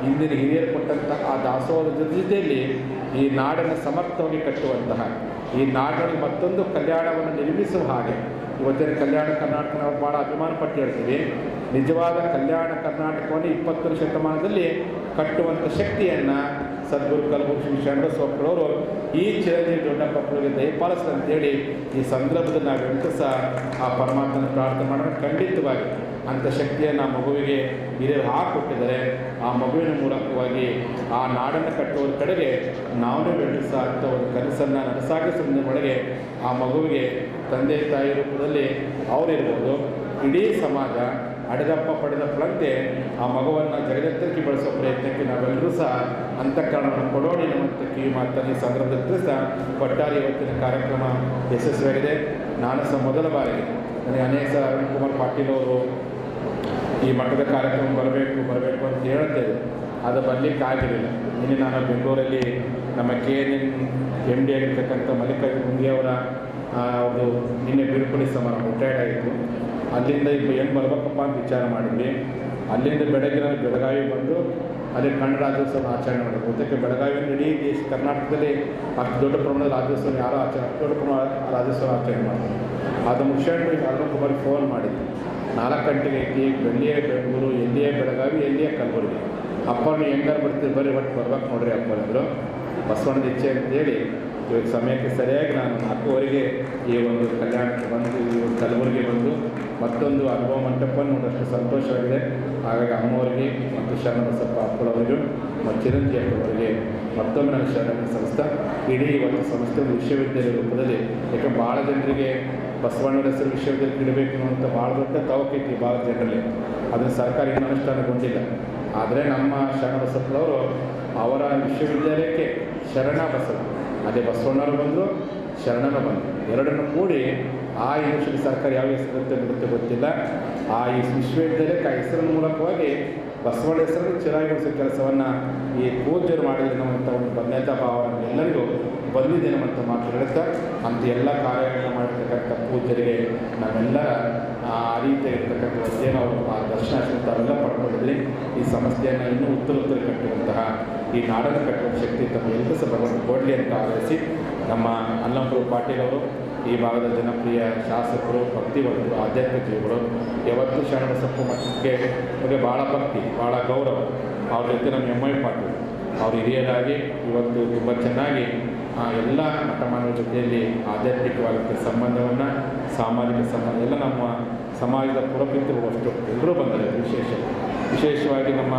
ಇಂದಿನ ಹಿರಿಯರು ಕೊಟ್ಟಂಥ ಆ ದಾಸೋಹದ ಜೊತೆಯಲ್ಲಿ ಈ ನಾಡನ್ನು ಸಮರ್ಥವಾಗಿ ಕಟ್ಟುವಂತಹ, ಈ ನಾಡಿನಲ್ಲಿ ಮತ್ತೊಂದು ಕಲ್ಯಾಣವನ್ನು ನಿರ್ಮಿಸುವ ಹಾಗೆ ಇವತ್ತಿನ ಕಲ್ಯಾಣ ಕರ್ನಾಟಕ ನಾವು ಭಾಳ ಅಭಿಮಾನ ಪಟ್ಟು ಹೇಳ್ತೀವಿ. ನಿಜವಾದ ಕಲ್ಯಾಣ ಕರ್ನಾಟಕವನ್ನು 20ನೇ ಶತಮಾನದಲ್ಲಿ ಕಟ್ಟುವಂಥ ಶಕ್ತಿಯನ್ನು ಸದ್ಗುರು ಕಲಬುರ್ಗಿ ಶ್ರೀ ಶರಣಬಸಪ್ಪರವರು ಈ ಚಿರಂಜೀವಿ ದೊಡ್ಡಪ್ಪಗಳಿಗೆ ದಯಪಾಲಿಸಲಿ ಅಂತೇಳಿ ಈ ಸಂದರ್ಭದಲ್ಲಿ ನಾವೆಲ್ಲರೂ ಸಹ ಆ ಪರಮಾತ್ಮನ ಪ್ರಾರ್ಥನೆ ಮಾಡೋಣ. ಖಂಡಿತವಾಗಿ ಅಂಥ ಶಕ್ತಿಯನ್ನು ಆ ಮಗುವಿಗೆ ಹಿರಿಯರು ಹಾಕಿಕೊಟ್ಟಿದ್ದಾರೆ. ಆ ಮಗುವಿನ ಮೂಲಕವಾಗಿ ಆ ನಾಡನ್ನು ಕಟ್ಟುವ ಕಡೆಗೆ ನಾವೇ ಎಲ್ಲರೂ ಸಹ ಅಂಥ ಒಂದು ಕನಸನ್ನು ನನಸಾಗಿಸುವ ಒಳಗೆ ಆ ಮಗುವಿಗೆ ತಂದೆ ತಾಯಿ ರೂಪದಲ್ಲಿ ಅವರಿರ್ಬೋದು, ಇಡೀ ಸಮಾಜ ಅಡೆದಪ್ಪ ಪಡೆದಪ್ಪಳಂತೆ ಆ ಮಗುವನ್ನು ಜಗದೆತ್ತಕ್ಕೆ ಬಳಸೋ ಪ್ರಯತ್ನಕ್ಕೆ ನಾವೆಲ್ಲರೂ ಸಹ ಅಂತಃಕರಣವನ್ನು ಕೊಡೋಣ ಎನ್ನುವಂಥ ಕಿವಿ ಮಾತನ್ನು ಈ ಸಂದರ್ಭದಲ್ಲಿ ತಿಳಿಸ್ತಾ ಒಟ್ಟಾರೆ ಇವತ್ತಿನ ಕಾರ್ಯಕ್ರಮ ಯಶಸ್ವಿಯಾಗಿದೆ. ನಾನು ಸಹ ಮೊದಲ ಬಾರಿಗೆ ನನಗೆ ಅನೇಕ ಅರುಣ್ ಕುಮಾರ್ ಪಾಟೀಲ್ ಅವರು ಈ ಮಠದ ಕಾರ್ಯಕ್ರಮ ಬರಬೇಕು ಅಂತ ಹೇಳ್ತೇವೆ, ಅದು ಬರಲಿಕ್ಕೆ ಆಗಿರಲಿಲ್ಲ. ನಿನ್ನೆ ನಾನು ಬೆಂಗಳೂರಲ್ಲಿ ನಮ್ಮ KNN MD ಆಗಿರ್ತಕ್ಕಂಥ ಮಲ್ಲಿಕಾರ್ಜುನ ಖರ್ಗೆಯವರ ಒಂದು ನಿನ್ನೆ ಬೀಳ್ಕೊಡಿ ಸಮಾರಂಭ ರಿಟೈರ್ಡ್ ಆಯಿತು. ಅಲ್ಲಿಂದ ಈಗ ಏನು ಬರಬೇಕಪ್ಪ ಅಂತ ವಿಚಾರ ಮಾಡಿದ್ವಿ. ಅಲ್ಲಿಂದ ಬೆಳಗಾವಿ ಬಂದು ಅಲ್ಲಿ ಕನ್ನಡ ರಾಜ್ಯೋತ್ಸವ ಆಚರಣೆ ಮಾಡಿದ್ರು. ಬಹುತೇಕ ಬೆಳಗಾವಿಯನ್ನು ಇಡೀ ದೇಶ ಕರ್ನಾಟಕದಲ್ಲಿ ಅಷ್ಟು ದೊಡ್ಡ ಪ್ರಮಾಣದ ರಾಜ್ಯೋತ್ಸವ ಯಾರೋ ಅಷ್ಟು ದೊಡ್ಡ ಪ್ರಮಾಣ ರಾಜ್ಯೋತ್ಸವ ಆಚರಣೆ ಮಾಡಿದ್ರು. ಅದು ಮುಗಿಸ್ಕೊಂಡು ಈಗ ಅರುಣ್ ಕುಮಾರ್ಗೆ ಫೋನ್ ಮಾಡಿದ್ವಿ. 4 ಗಂಟೆಗೆ ಐತಿ, ಎಲ್ಲಿಯೇ ಬೆಂಗಳೂರು, ಎಲ್ಲಿಯೇ ಬೆಳಗಾವಿ, ಎಲ್ಲಿಯೇ ಕಲಬುರಗಿ. ಅಪ್ಪನ ಹೆಂಗಾರು ಬರ್ತೀವಿ ಬರ್ರಿ, ಒಟ್ಟು ಬರ್ಬೇಕು ನೋಡ್ರಿ ಅಪ್ಪನಂದರು. ಬಸವಣ್ಣದ ಇಚ್ಛೆ ಅಂತೇಳಿ ಇವಾಗ ಸಮಯಕ್ಕೆ ಸರಿಯಾಗಿ ನಾನು 4:15ಗೆ ಈ ಒಂದು ಕಲ್ಯಾಣಕ್ಕೆ ಬಂದು ಈ ಒಂದು ಕಲಬುರಗಿ ಬಂದು ಮತ್ತೊಂದು ಅನುಭವ ಮಂಟಪವನ್ನು ನೋಡೋಷ್ಟು ಸಂತೋಷವಾಗಿದೆ. ಹಾಗಾಗಿ ಅಮ್ಮವರಿಗೆ ಮತ್ತು ಶರಣಬಸಪ್ಪ ಅಪ್ಪಳವರಿಗೂ ಮತ್ತು ಚಿರಂಜೀವಿ ಅಪ್ಪಳವರಿಗೆ ಮತ್ತೊಮ್ಮೆ ನನ್ನ ಶರಣ ಸಂಸ್ಥೆ ಇಡೀ ಒಂದು ಸಂಸ್ಥೆ ವಿಶ್ವವಿದ್ಯಾಲಯ ರೂಪದಲ್ಲಿ, ಯಾಕೆ ಭಾಳ ಜನರಿಗೆ ಬಸವಣ್ಣನ ಹೆಸರು ವಿಶ್ವವಿದ್ಯಾಲಯಕ್ಕೆ ಇಡಬೇಕು ಅನ್ನುವಂಥ ಭಾಳ ದೊಡ್ಡ ತವಕೈತಿ ಭಾಳ ಜನರಲ್ಲಿ. ಅದನ್ನು ಸರ್ಕಾರ ಇನ್ನೂ ಅನುಷ್ಠಾನಗೊಂಡಿಲ್ಲ. ಆದರೆ ನಮ್ಮ ಶರಣಬಸಪ್ಪನವರು ಅವರ ವಿಶ್ವವಿದ್ಯಾಲಯಕ್ಕೆ ಶರಣ ಬಸವ, ಅದೇ ಬಸವಣ್ಣರು ಬಂದರು, ಶರಣನು ಬಂದರು, ಎರಡನ್ನು ಕೂಡಿ ಆ ಯೂನಿವರ್ಸಿಟಿ ಸರ್ಕಾರ ಯಾವ ಹೆಸರು ಗೊತ್ತಿಲ್ಲ. ಆ ಈ ವಿಶ್ವವಿದ್ಯಾಲಯಕ್ಕೆ ಆ ಹೆಸರಿನ ಮೂಲಕವಾಗಿ ಬಸವಣ್ಣ ಹೆಸರನ್ನು ಚಿರಾಗಿಗೊಳಿಸೋ ಕೆಲಸವನ್ನು ಈ ಪೂಜ್ಯರು ಮಾಡಿದ ಅನ್ನುವಂಥ ಒಂದು ಬದ್ಧತಾ ಭಾವ ಎಲ್ಲರಿಗೂ ಬಂದಿದೆ ಅನ್ನುವಂಥ ಮಾತು ಹೇಳುತ್ತಾ, ಅಂಥ ಎಲ್ಲ ಕಾರ್ಯಗಳನ್ನು ಮಾಡಿರ್ತಕ್ಕಂಥ ಪೂಜ್ಯರಿಗೆ ನಾವೆಲ್ಲ ಆ ರೀತಿಯಾಗಿರ್ತಕ್ಕಂಥ ವಸ್ತಿಯನ್ನು ಅವರು ಆ ದರ್ಶನ ತಾವೆಲ್ಲ ಪಡ್ಕೊಂಡಿದ್ರಿ. ಈ ಸಂಸ್ಥೆಯನ್ನು ಇನ್ನೂ ಉತ್ತರ ಕಟ್ಟುವಂತಹ, ಈ ನಾಡನ್ನು ಕಟ್ಟುವ ಶಕ್ತಿ ತಮ್ಮೆಲ್ಲರೂ ಸಹ ಭಗವಂತ ಕೊಡಲಿ ಅಂತ ಆಲೋಚಿಸಿ, ನಮ್ಮ ಅಲ್ಲಂಪುರ ಪಾಟೀಲ್ ಅವರು ಈ ಭಾಗದ ಜನಪ್ರಿಯ ಶಾಸಕರು, ಭಕ್ತಿವಂತರು, ಆಧ್ಯಾತ್ಮಿಕ ಜೀವಿಗಳು, ಯಾವತ್ತೂ ಶರಣಬಸಪ್ಪ ಮಠಕ್ಕೆ ಬಗ್ಗೆ ಭಾಳ ಭಕ್ತಿ, ಭಾಳ ಗೌರವ. ಅವ್ರ ಜೊತೆ ನಮ್ಮ MI ಪಾಟೀಲ್ ಅವರು ಹಿರಿಯರಾಗಿ ಇವತ್ತು ತುಂಬ ಚೆನ್ನಾಗಿ ಎಲ್ಲ ಮಠಮಾನ್ಯರ ಜೊತೆಯಲ್ಲಿ ಆಧ್ಯಾತ್ಮಿಕವಾದ ಸಂಬಂಧವನ್ನು, ಸಾಮಾಜಿಕ ಸಂಬಂಧ ಎಲ್ಲ ನಮ್ಮ ಸಮಾಜದ ಪುರಪಿತರು ಅಷ್ಟು ಎಲ್ಲರೂ ಬಂದರೆ ವಿಶೇಷವಾಗಿ ನಮ್ಮ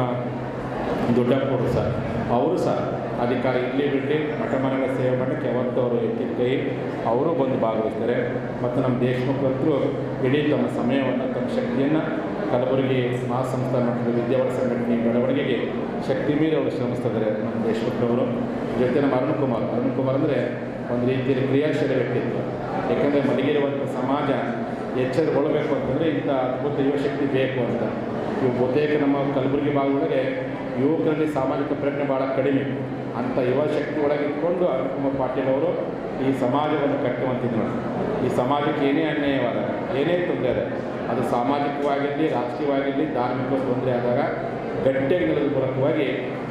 ದೊಡ್ಡಪ್ಪರು ಸಹ ಅವರು ಸಹ ಅಧಿಕಾರ ಇಲ್ಲಿ ಬಿಟ್ಟು ಮಠಮಾನ್ಯಗಳ ಸೇವೆ ಮಾಡಲಿಕ್ಕೆ ಯಾವತ್ತೂ ಅವರು ಎತ್ತಿದ ಕೈ ಅವರು ಬಂದು ಭಾಗವಹಿಸ್ತಾರೆ. ಮತ್ತು ನಮ್ಮ ದೇಶಮುಖರು ಇಡೀ ತಮ್ಮ ಸಮಯವನ್ನು, ತಮ್ಮ ಶಕ್ತಿಯನ್ನು ಕಲಬುರಗಿ ಮಹಾಸಂಸ್ಥಾನ ಮಟ್ಟದ ವಿದ್ಯಾವರ ಸಂಘಟನೆ ಬೆಳವಣಿಗೆಗೆ ಶಕ್ತಿ ಮೀರಿ ಅವರು ಶ್ರಮಿಸ್ತಿದ್ದಾರೆ ನಮ್ಮ ದೇಶಮುಖರವರು. ಜೊತೆ ನಮ್ಮ ಅರುಣ್ ಕುಮಾರ್ ಅಂದರೆ ಒಂದು ರೀತಿಯಲ್ಲಿ ಕ್ರಿಯಾಶೀಲ ವ್ಯಕ್ತಿತ್ವ. ಯಾಕೆಂದರೆ ಮಲಗಿರುವಂಥ ಸಮಾಜ ಎಚ್ಚರಗೊಳ್ಳಬೇಕು ಅಂತಂದರೆ ಇಂಥ ಅದ್ಭುತ ಯುವಶಕ್ತಿ ಬೇಕು ಅಂತ ಇವು ಬಹುತೇಕ ನಮ್ಮ ಕಲಬುರಗಿ ಭಾಗದೊಳಗೆ ಯುವಕರಲ್ಲಿ ಸಾಮಾಜಿಕ ಪ್ರಜ್ಞೆ ಭಾಳ ಕಡಿಮೆ. ಅಂಥ ಯುವ ಶಕ್ತಿ ಒಳಗೆ ಇಟ್ಕೊಂಡು ಅರುಣ್ ಕುಮಾರ್ ಪಾಟೀಲ್ ಅವರು ಈ ಸಮಾಜವನ್ನು ಕಟ್ಟುವಂತಿದ್ದು. ಈ ಸಮಾಜಕ್ಕೆ ಏನೇ ಅನ್ಯಾಯವಾದಾಗ, ಏನೇ ತೊಂದರೆ ಆದಾಗ, ಅದು ಸಾಮಾಜಿಕವಾಗಿರಲಿ, ರಾಜಕೀಯವಾಗಿರಲಿ, ಧಾರ್ಮಿಕ ತೊಂದರೆ ಆದಾಗ ಗಟ್ಟಿಯಾಗಿ ನಿಲ್ಲುವ ಮೂಲಕವಾಗಿ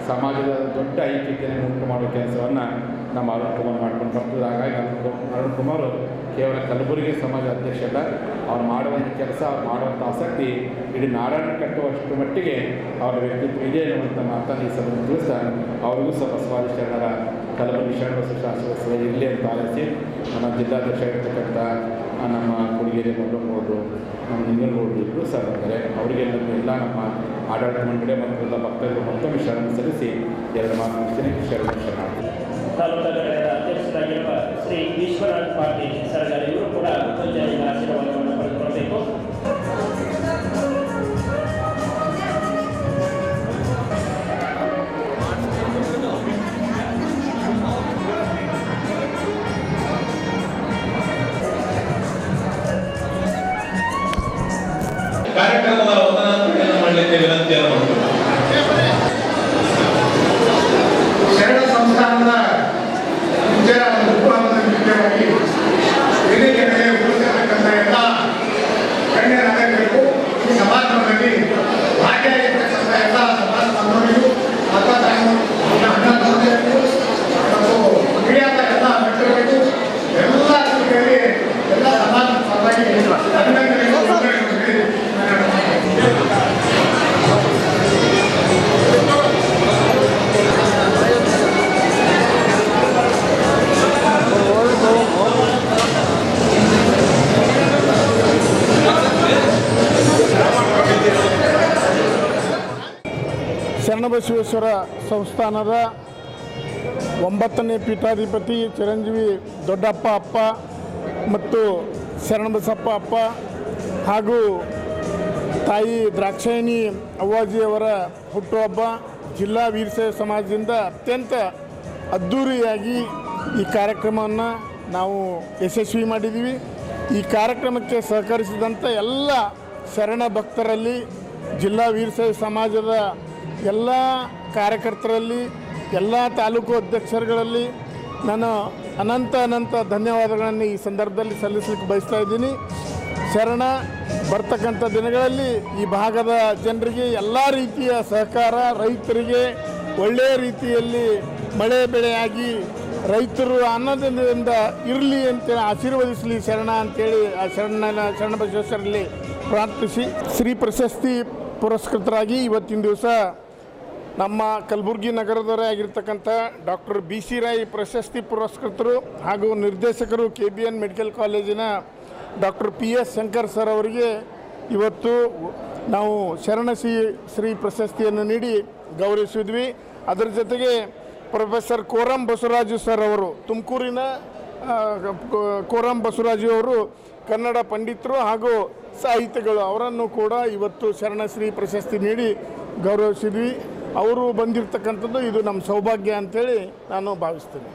ಸಮಾಜದ ದೊಡ್ಡ ಐಕ್ಯತೆಯನ್ನು ಉಂಟು ಮಾಡುವ ಕೆಲಸವನ್ನು ನಮ್ಮ ಅರುಣ್ ಕುಮಾರ್ ಮಾಡ್ಕೊಂಡು ಬರ್ತದೆ. ಹಾಗಾಗಿ ಅರುಣ್ ಕುಮಾರ್ ಕೇವಲ ಕಲಬುರಗಿ ಸಮಾಜ ಅಧ್ಯಕ್ಷ ಅಲ್ಲ, ಅವ್ರು ಮಾಡುವಂಥ ಕೆಲಸ, ಅವ್ರು ಮಾಡುವಂಥ ಆಸಕ್ತಿ ಇಡೀ ನಾಡನ್ನು ಕಟ್ಟುವಷ್ಟು ಮಟ್ಟಿಗೆ ಅವರ ವ್ಯಕ್ತಿತ್ವ ಇದೆ ಅನ್ನುವಂಥ ಮಾತನ್ನು ಈ ಸಭೆ ತಿಳಿಸ್ತಾ ಅವ್ರಿಗೂ ಸಹ ಬಸವಾದಿ ಶರಣರ ಕಲಬುರಗಿ ಶರಣಬಸವ ಶಾಸ್ತ್ರ ಇರಲಿ ಅಂತ ಆಲಿಸಿ ನಮ್ಮ ಜಿಲ್ಲಾಧ್ಯಕ್ಷ ಇರ್ತಕ್ಕಂಥ ನಮ್ಮ ಕುಡಿಗೆರೆ ಮಲ್ಲಮ್ಮವರು, ನಮ್ಮ ನಿಂಗನಗೌಡರು ಇಬ್ಬರು ಸಹ ಬರ್ತಾರೆ. ಅವರಿಗೆಲ್ಲರಿಗೂ ಎಲ್ಲ ನಮ್ಮ ಆಡಳಿತ ಮಂಡಳಿ ಮತ್ತು ಎಲ್ಲ ಭಕ್ತರು ಮತ್ತೊಮ್ಮೆ ಶರಣ ಸಲ್ಲಿಸಿ ಎರಡು ಮಾತನಾಡ್ತೀನಿ. ಶರಣ ತಾಲೂಕಾ ಘಟಕದ ಅಧ್ಯಕ್ಷರಾಗಿರುವ ಶ್ರೀ ವಿಶ್ವನಾಥ್ ಪಾಟೀಲ್ ಸರಕಾರ ಇವರು ಕೂಡ ಪೂಜೆಯಿಂದ ಆಶೀರ್ವಾದವನ್ನು ಪಡೆದುಕೊಳ್ಳಬೇಕು. ಕಾರ್ಯಕ್ರಮದ ವಂದನಾರ್ಪಣೆಯನ್ನು ಮಾಡಲಿಕ್ಕೆ ವಿನಂತಿಯನ್ನು ಮಾಡುತ್ತೇವೆ. ಶರಣ ಸಂಸ್ಥಾನದ ಮುಖ್ಯವಾಗಿ ವೇದಿಕೆ ಮೇಲೆ ಉಳಿಸಿರ್ತಕ್ಕಂಥ ಎಲ್ಲ ಗಣ್ಯ ನಾಯಕರಿಗೂ ಈ ಸಮಾರಂಭದಲ್ಲಿ ಭಾಗಿಯಾಗಿರ್ತಕ್ಕಂಥ ಎಲ್ಲ ಸಮಾಜ ಬಾಂಧವರಿಗೂ ಅಣ್ಣ ಸಹೋದರಿಗೂ ಮತ್ತು ಮೀಡಿಯಾದ ಎಲ್ಲ ಮಿತ್ರರಿಗೂ ಎಲ್ಲ ರೀತಿಯಲ್ಲಿ ಎಲ್ಲ ಸಮಾಜ ಪರವಾಗಿ ಅಭಿನಂದನೆಗಳು ಶರಣಬಸವೇಶ್ವರ ಸಂಸ್ಥಾನದ 9ನೇ ಪೀಠಾಧಿಪತಿ ಚಿರಂಜೀವಿ ದೊಡ್ಡಪ್ಪ ಅಪ್ಪ ಮತ್ತು ಶರಣಬಸಪ್ಪ ಅಪ್ಪ ಹಾಗೂ ತಾಯಿ ದ್ರಾಕ್ಷಾಯಿಣಿ ಅವ್ವಾಜಿಯವರ ಹುಟ್ಟುಹಬ್ಬ ಜಿಲ್ಲಾ ವೀರಶೈವ ಸಮಾಜದಿಂದ ಅತ್ಯಂತ ಅದ್ಧೂರಿಯಾಗಿ ಈ ಕಾರ್ಯಕ್ರಮವನ್ನು ನಾವು ಯಶಸ್ವಿ ಮಾಡಿದ್ದೀವಿ. ಈ ಕಾರ್ಯಕ್ರಮಕ್ಕೆ ಸಹಕರಿಸಿದಂಥ ಎಲ್ಲ ಶರಣ ಭಕ್ತರಲ್ಲಿ, ಜಿಲ್ಲಾ ವೀರಶೈವ ಸಮಾಜದ ಎಲ್ಲ ಕಾರ್ಯಕರ್ತರಲ್ಲಿ, ಎಲ್ಲ ತಾಲೂಕು ಅಧ್ಯಕ್ಷರುಗಳಲ್ಲಿ ನಾನು ಅನಂತ ಧನ್ಯವಾದಗಳನ್ನು ಈ ಸಂದರ್ಭದಲ್ಲಿ ಸಲ್ಲಿಸಲಿಕ್ಕೆ ಬಯಸ್ತಾ ಇದ್ದೀನಿ. ಶರಣ ಬರ್ತಕ್ಕಂಥ ದಿನಗಳಲ್ಲಿ ಈ ಭಾಗದ ಜನರಿಗೆ ಎಲ್ಲ ರೀತಿಯ ಸಹಕಾರ, ರೈತರಿಗೆ ಒಳ್ಳೆಯ ರೀತಿಯಲ್ಲಿ ಮಳೆ ಬೆಳೆಯಾಗಿ ರೈತರು ಅನ್ನದಿಂದ ಇರಲಿ ಅಂತೇಳಿ ಆಶೀರ್ವದಿಸಲಿ ಶರಣ ಅಂತೇಳಿ ಆ ಶರಣಬಸವೇಶ್ವರಲ್ಲಿ ಪ್ರಾರ್ಥಿಸಿ ಶ್ರೀ ಪ್ರಶಸ್ತಿ ಪುರಸ್ಕೃತರಾಗಿ ಇವತ್ತಿನ ದಿವಸ ನಮ್ಮ ಕಲಬುರಗಿ ನಗರದವರೇ ಆಗಿರ್ತಕ್ಕಂಥ ಡಾಕ್ಟರ್ BC ರಾಯ್ ಪ್ರಶಸ್ತಿ ಪುರಸ್ಕೃತರು ಹಾಗೂ ನಿರ್ದೇಶಕರು KBN ಮೆಡಿಕಲ್ ಕಾಲೇಜಿನ ಡಾಕ್ಟರ್ PS ಶಂಕರ್ ಸರ್ ಅವರಿಗೆ ಇವತ್ತು ನಾವು ಶ್ರೀ ಪ್ರಶಸ್ತಿಯನ್ನು ನೀಡಿ ಗೌರವಿಸಿದ್ವಿ. ಅದರ ಜೊತೆಗೆ ಪ್ರೊಫೆಸರ್ ಕೋರಂ ಬಸವರಾಜು ಸರ್ ಅವರು, ತುಮಕೂರಿನ ಕೋರಂ ಬಸವರಾಜು ಅವರು ಕನ್ನಡ ಪಂಡಿತರು ಹಾಗೂ ಸಾಹಿತಿಗಳು, ಅವರನ್ನು ಕೂಡ ಇವತ್ತು ಶರಣಶ್ರೀ ಪ್ರಶಸ್ತಿ ನೀಡಿ ಗೌರವಿಸಿದ್ವಿ. ಅವರು ಬಂದಿರತಕ್ಕಂಥದ್ದು ಇದು ನಮ್ಮ ಸೌಭಾಗ್ಯ ಅಂತೇಳಿ ನಾನು ಭಾವಿಸ್ತೇನೆ.